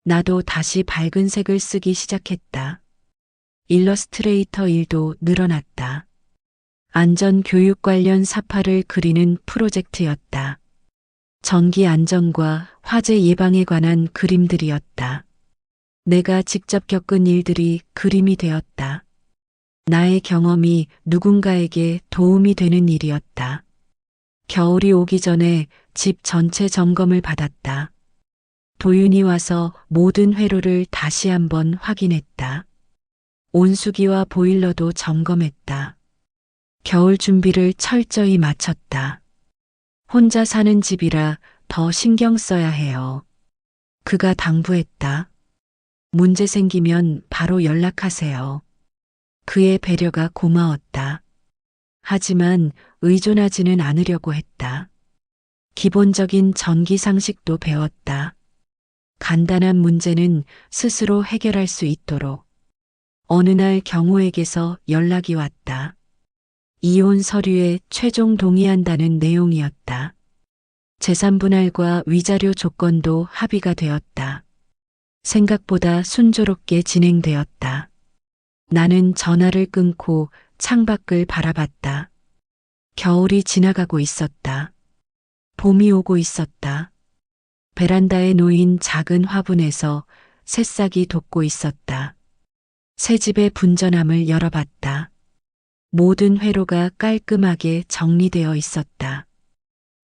나도 다시 밝은 색을 쓰기 시작했다. 일러스트레이터 일도 늘어났다. 안전 교육 관련 사파를 그리는 프로젝트였다. 전기 안전과 화재 예방에 관한 그림들이었다. 내가 직접 겪은 일들이 그림이 되었다. 나의 경험이 누군가에게 도움이 되는 일이었다. 겨울이 오기 전에 집 전체 점검을 받았다. 도윤이 와서 모든 회로를 다시 한번 확인했다. 온수기와 보일러도 점검했다. 겨울 준비를 철저히 마쳤다. 혼자 사는 집이라 더 신경 써야 해요. 그가 당부했다. 문제 생기면 바로 연락하세요. 그의 배려가 고마웠다. 하지만 의존하지는 않으려고 했다. 기본적인 전기 상식도 배웠다. 간단한 문제는 스스로 해결할 수 있도록. 어느 날 경호에게서 연락이 왔다. 이혼 서류에 최종 동의한다는 내용이었다. 재산 분할과 위자료 조건도 합의가 되었다. 생각보다 순조롭게 진행되었다. 나는 전화를 끊고 창밖을 바라봤다. 겨울이 지나가고 있었다. 봄이 오고 있었다. 베란다에 놓인 작은 화분에서 새싹이 돋고 있었다. 새 집의 분전함을 열어봤다. 모든 회로가 깔끔하게 정리되어 있었다.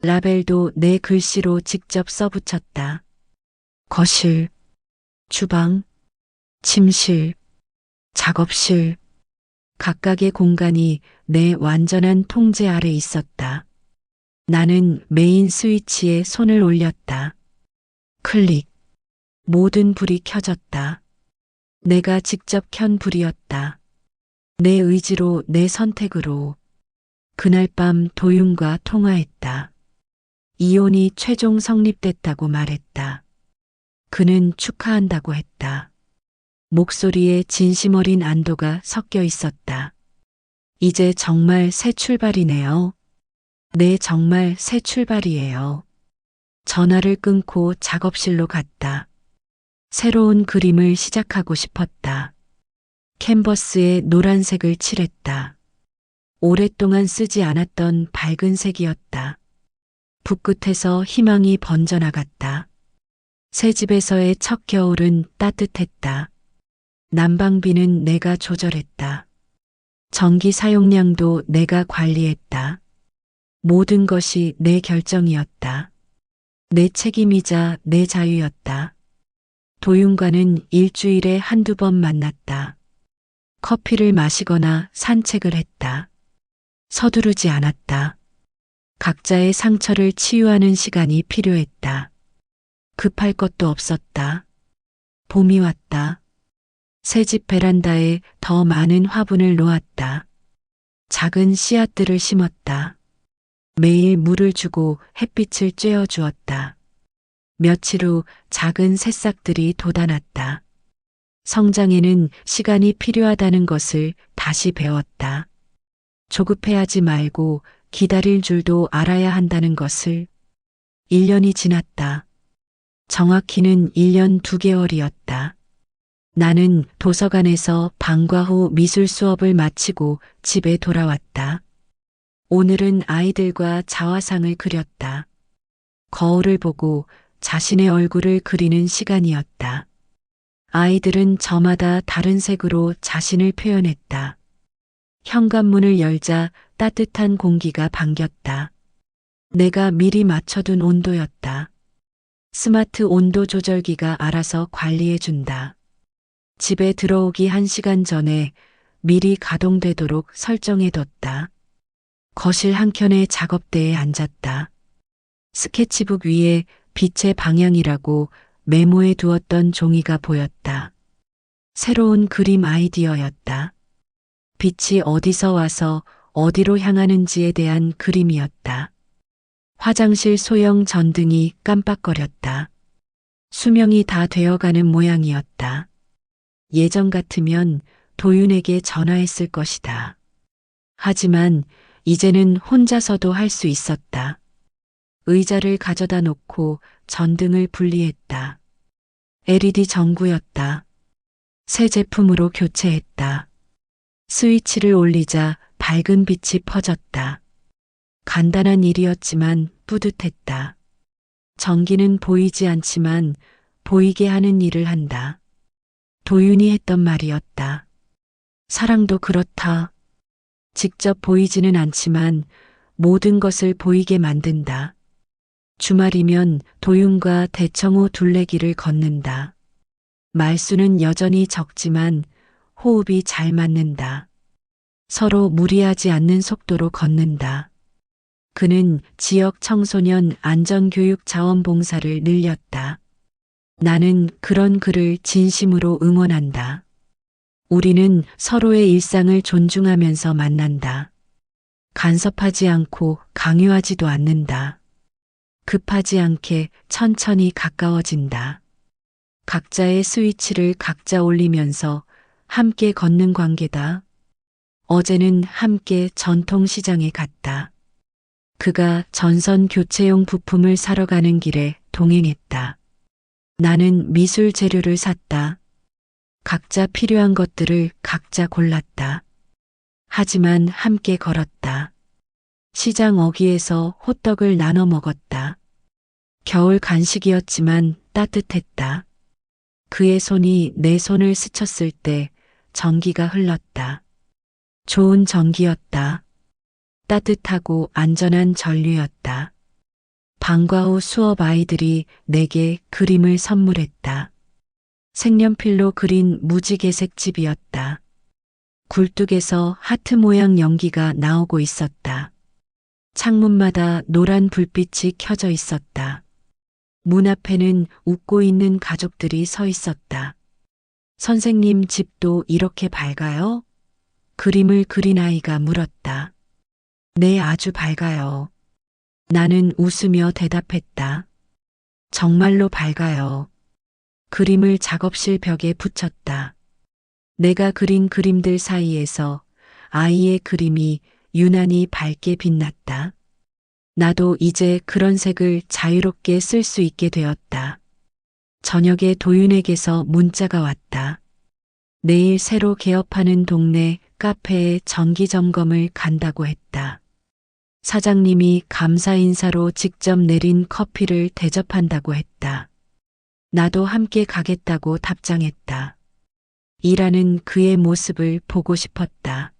라벨도 내 글씨로 직접 써붙였다. 거실, 주방, 침실, 작업실, 각각의 공간이 내 완전한 통제 아래 있었다. 나는 메인 스위치에 손을 올렸다. 클릭. 모든 불이 켜졌다. 내가 직접 켠 불이었다. 내 의지로, 내 선택으로. 그날 밤 도윤과 통화했다. 이혼이 최종 성립됐다고 말했다. 그는 축하한다고 했다. 목소리에 진심 어린 안도가 섞여 있었다. 이제 정말 새 출발이네요. 네, 정말 새 출발이에요. 전화를 끊고 작업실로 갔다. 새로운 그림을 시작하고 싶었다. 캔버스에 노란색을 칠했다. 오랫동안 쓰지 않았던 밝은 색이었다. 붓끝에서 희망이 번져나갔다. 새 집에서의 첫 겨울은 따뜻했다. 난방비는 내가 조절했다. 전기 사용량도 내가 관리했다. 모든 것이 내 결정이었다. 내 책임이자 내 자유였다. 도윤과는 일주일에 한두 번 만났다. 커피를 마시거나 산책을 했다. 서두르지 않았다. 각자의 상처를 치유하는 시간이 필요했다. 급할 것도 없었다. 봄이 왔다. 새집 베란다에 더 많은 화분을 놓았다. 작은 씨앗들을 심었다. 매일 물을 주고 햇빛을 쬐어 주었다. 며칠 후 작은 새싹들이 돋아났다. 성장에는 시간이 필요하다는 것을 다시 배웠다. 조급해하지 말고 기다릴 줄도 알아야 한다는 것을. 1년이 지났다. 정확히는 1년 2개월이었다. 나는 도서관에서 방과 후 미술 수업을 마치고 집에 돌아왔다. 오늘은 아이들과 자화상을 그렸다. 거울을 보고 자신의 얼굴을 그리는 시간이었다. 아이들은 저마다 다른 색으로 자신을 표현했다. 현관문을 열자 따뜻한 공기가 반겼다. 내가 미리 맞춰둔 온도였다. 스마트 온도 조절기가 알아서 관리해준다. 집에 들어오기 1시간 전에 미리 가동되도록 설정해뒀다. 거실 한켠의 작업대에 앉았다. 스케치북 위에 빛의 방향이라고 메모해 두었던 종이가 보였다. 새로운 그림 아이디어였다. 빛이 어디서 와서 어디로 향하는지에 대한 그림이었다. 화장실 소형 전등이 깜빡거렸다. 수명이 다 되어가는 모양이었다. 예전 같으면 도윤에게 전화했을 것이다. 하지만 이제는 혼자서도 할 수 있었다. 의자를 가져다 놓고 전등을 분리했다. LED 전구였다. 새 제품으로 교체했다. 스위치를 올리자 밝은 빛이 퍼졌다. 간단한 일이었지만 뿌듯했다. 전기는 보이지 않지만 보이게 하는 일을 한다. 도윤이 했던 말이었다. 사랑도 그렇다. 직접 보이지는 않지만 모든 것을 보이게 만든다. 주말이면 도윤과 대청호 둘레길을 걷는다. 말수는 여전히 적지만 호흡이 잘 맞는다. 서로 무리하지 않는 속도로 걷는다. 그는 지역 청소년 안전교육 자원봉사를 늘렸다. 나는 그런 그를 진심으로 응원한다. 우리는 서로의 일상을 존중하면서 만난다. 간섭하지 않고 강요하지도 않는다. 급하지 않게 천천히 가까워진다. 각자의 스위치를 각자 올리면서 함께 걷는 관계다. 어제는 함께 전통시장에 갔다. 그가 전선 교체용 부품을 사러 가는 길에 동행했다. 나는 미술 재료를 샀다. 각자 필요한 것들을 각자 골랐다. 하지만 함께 걸었다. 시장 어귀에서 호떡을 나눠 먹었다. 겨울 간식이었지만 따뜻했다. 그의 손이 내 손을 스쳤을 때 전기가 흘렀다. 좋은 전기였다. 따뜻하고 안전한 전류였다. 방과 후 수업 아이들이 내게 그림을 선물했다. 색연필로 그린 무지개색 집이었다. 굴뚝에서 하트 모양 연기가 나오고 있었다. 창문마다 노란 불빛이 켜져 있었다. 문 앞에는 웃고 있는 가족들이 서 있었다. 선생님 집도 이렇게 밝아요? 그림을 그린 아이가 물었다. 네, 아주 밝아요. 나는 웃으며 대답했다. 정말로 밝아요. 그림을 작업실 벽에 붙였다. 내가 그린 그림들 사이에서 아이의 그림이 유난히 밝게 빛났다. 나도 이제 그런 색을 자유롭게 쓸 수 있게 되었다. 저녁에 도윤에게서 문자가 왔다. 내일 새로 개업하는 동네 카페에 정기 점검을 간다고 했다. 사장님이 감사 인사로 직접 내린 커피를 대접한다고 했다. 나도 함께 가겠다고 답장했다. 일하는 그의 모습을 보고 싶었다.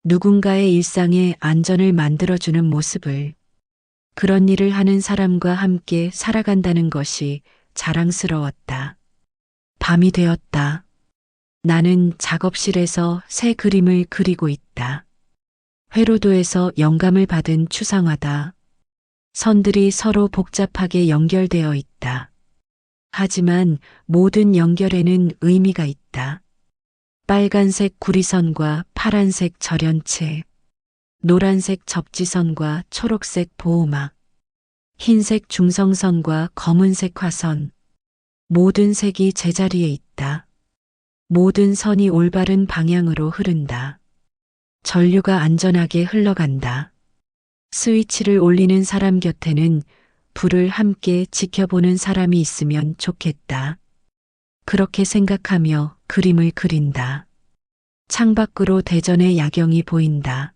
누군가의 일상에 안전을 만들어주는 모습을. 그런 일을 하는 사람과 함께 살아간다는 것이 자랑스러웠다. 밤이 되었다. 나는 작업실에서 새 그림을 그리고 있다. 회로도에서 영감을 받은 추상화다. 선들이 서로 복잡하게 연결되어 있다. 하지만 모든 연결에는 의미가 있다. 빨간색 구리선과 파란색 절연체, 노란색 접지선과 초록색 보호막, 흰색 중성선과 검은색 화선, 모든 색이 제자리에 있다. 모든 선이 올바른 방향으로 흐른다. 전류가 안전하게 흘러간다. 스위치를 올리는 사람 곁에는 불을 함께 지켜보는 사람이 있으면 좋겠다. 그렇게 생각하며 그림을 그린다. 창밖으로 대전의 야경이 보인다.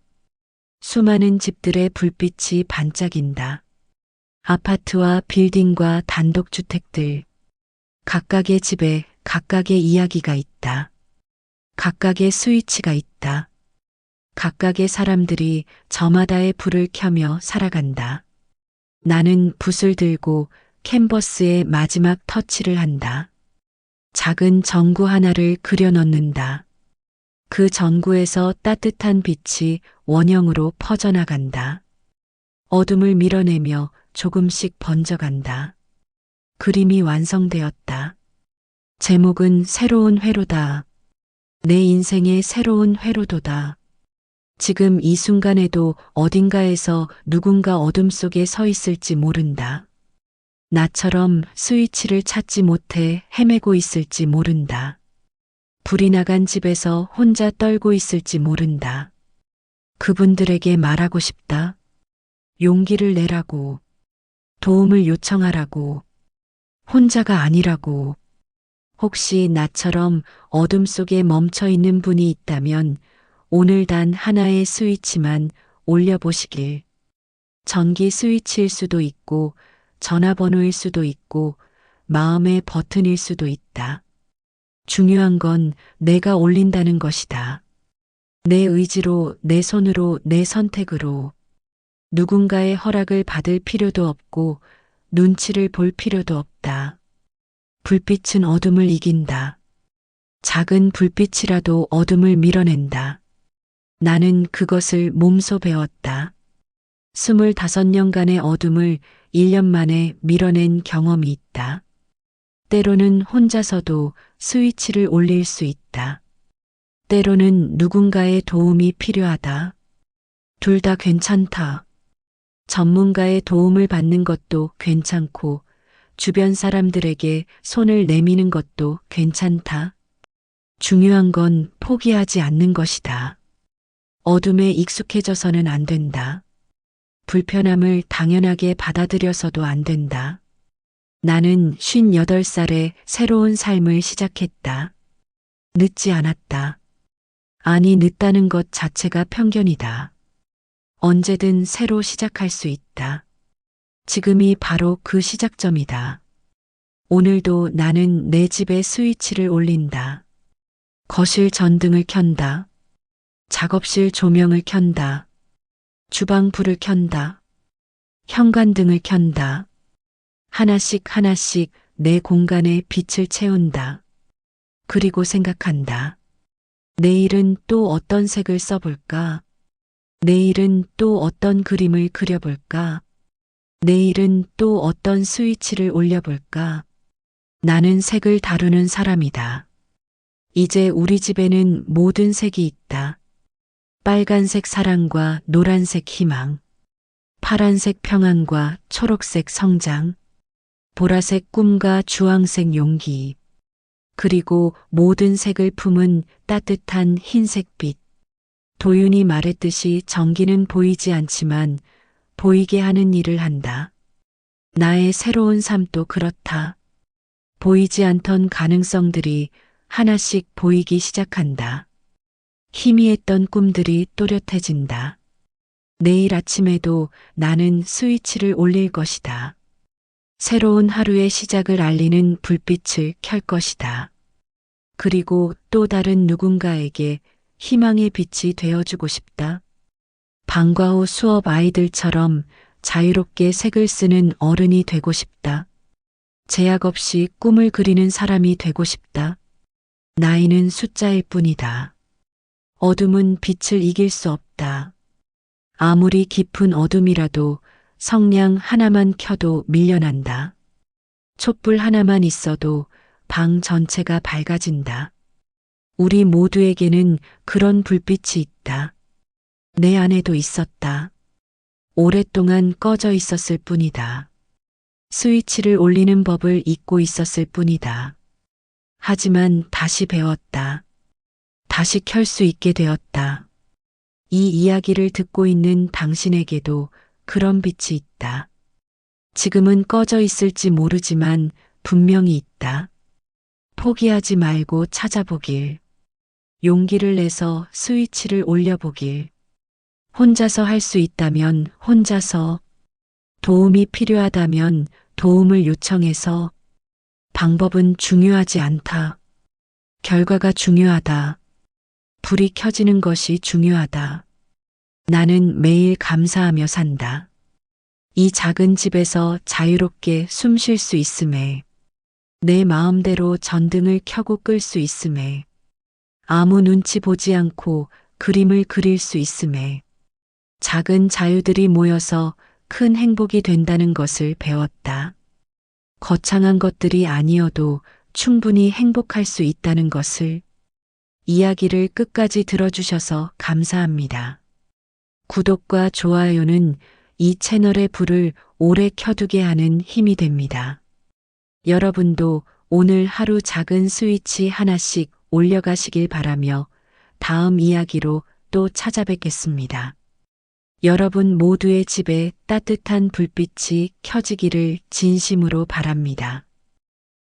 수많은 집들의 불빛이 반짝인다. 아파트와 빌딩과 단독주택들. 각각의 집에 각각의 이야기가 있다. 각각의 스위치가 있다. 각각의 사람들이 저마다의 불을 켜며 살아간다. 나는 붓을 들고 캔버스에 마지막 터치를 한다. 작은 전구 하나를 그려 넣는다. 그 전구에서 따뜻한 빛이 원형으로 퍼져나간다. 어둠을 밀어내며 조금씩 번져간다. 그림이 완성되었다. 제목은 새로운 회로다. 내 인생의 새로운 회로도다. 지금 이 순간에도 어딘가에서 누군가 어둠 속에 서 있을지 모른다. 나처럼 스위치를 찾지 못해 헤매고 있을지 모른다. 불이 나간 집에서 혼자 떨고 있을지 모른다. 그분들에게 말하고 싶다. 용기를 내라고. 도움을 요청하라고. 혼자가 아니라고. 혹시 나처럼 어둠 속에 멈춰 있는 분이 있다면 오늘 단 하나의 스위치만 올려보시길. 전기 스위치일 수도 있고, 전화번호일 수도 있고, 마음의 버튼일 수도 있다. 중요한 건 내가 올린다는 것이다. 내 의지로, 내 손으로, 내 선택으로. 누군가의 허락을 받을 필요도 없고, 눈치를 볼 필요도 없다. 불빛은 어둠을 이긴다. 작은 불빛이라도 어둠을 밀어낸다. 나는 그것을 몸소 배웠다. 25년간의 어둠을 1년 만에 밀어낸 경험이 있다. 때로는 혼자서도 스위치를 올릴 수 있다. 때로는 누군가의 도움이 필요하다. 둘 다 괜찮다. 전문가의 도움을 받는 것도 괜찮고, 주변 사람들에게 손을 내미는 것도 괜찮다. 중요한 건 포기하지 않는 것이다. 어둠에 익숙해져서는 안 된다. 불편함을 당연하게 받아들여서도 안 된다. 나는 58살에 새로운 삶을 시작했다. 늦지 않았다. 아니, 늦다는 것 자체가 편견이다. 언제든 새로 시작할 수 있다. 지금이 바로 그 시작점이다. 오늘도 나는 내 집에 스위치를 올린다. 거실 전등을 켠다. 작업실 조명을 켠다. 주방 불을 켠다. 현관등을 켠다. 하나씩 하나씩 내 공간에 빛을 채운다. 그리고 생각한다. 내일은 또 어떤 색을 써볼까? 내일은 또 어떤 그림을 그려볼까? 내일은 또 어떤 스위치를 올려볼까? 나는 색을 다루는 사람이다. 이제 우리 집에는 모든 색이 있다. 빨간색 사랑과 노란색 희망, 파란색 평안과 초록색 성장, 보라색 꿈과 주황색 용기, 그리고 모든 색을 품은 따뜻한 흰색빛. 도윤이 말했듯이 전기는 보이지 않지만 보이게 하는 일을 한다. 나의 새로운 삶도 그렇다. 보이지 않던 가능성들이 하나씩 보이기 시작한다. 희미했던 꿈들이 또렷해진다. 내일 아침에도 나는 스위치를 올릴 것이다. 새로운 하루의 시작을 알리는 불빛을 켤 것이다. 그리고 또 다른 누군가에게 희망의 빛이 되어주고 싶다. 방과 후 수업 아이들처럼 자유롭게 색을 쓰는 어른이 되고 싶다. 제약 없이 꿈을 그리는 사람이 되고 싶다. 나이는 숫자일 뿐이다. 어둠은 빛을 이길 수 없다. 아무리 깊은 어둠이라도 성냥 하나만 켜도 밀려난다. 촛불 하나만 있어도 방 전체가 밝아진다. 우리 모두에게는 그런 불빛이 있다. 내 안에도 있었다. 오랫동안 꺼져 있었을 뿐이다. 스위치를 올리는 법을 잊고 있었을 뿐이다. 하지만 다시 배웠다. 다시 켤 수 있게 되었다. 이 이야기를 듣고 있는 당신에게도 그런 빛이 있다. 지금은 꺼져 있을지 모르지만 분명히 있다. 포기하지 말고 찾아보길. 용기를 내서 스위치를 올려보길. 혼자서 할 수 있다면 혼자서, 도움이 필요하다면 도움을 요청해서. 방법은 중요하지 않다. 결과가 중요하다. 불이 켜지는 것이 중요하다. 나는 매일 감사하며 산다. 이 작은 집에서 자유롭게 숨 쉴 수 있음에, 내 마음대로 전등을 켜고 끌 수 있음에, 아무 눈치 보지 않고 그림을 그릴 수 있음에, 작은 자유들이 모여서 큰 행복이 된다는 것을 배웠다. 거창한 것들이 아니어도 충분히 행복할 수 있다는 것을. 이야기를 끝까지 들어주셔서 감사합니다. 구독과 좋아요는 이 채널의 불을 오래 켜두게 하는 힘이 됩니다. 여러분도 오늘 하루 작은 스위치 하나씩 올려가시길 바라며 다음 이야기로 또 찾아뵙겠습니다. 여러분 모두의 집에 따뜻한 불빛이 켜지기를 진심으로 바랍니다.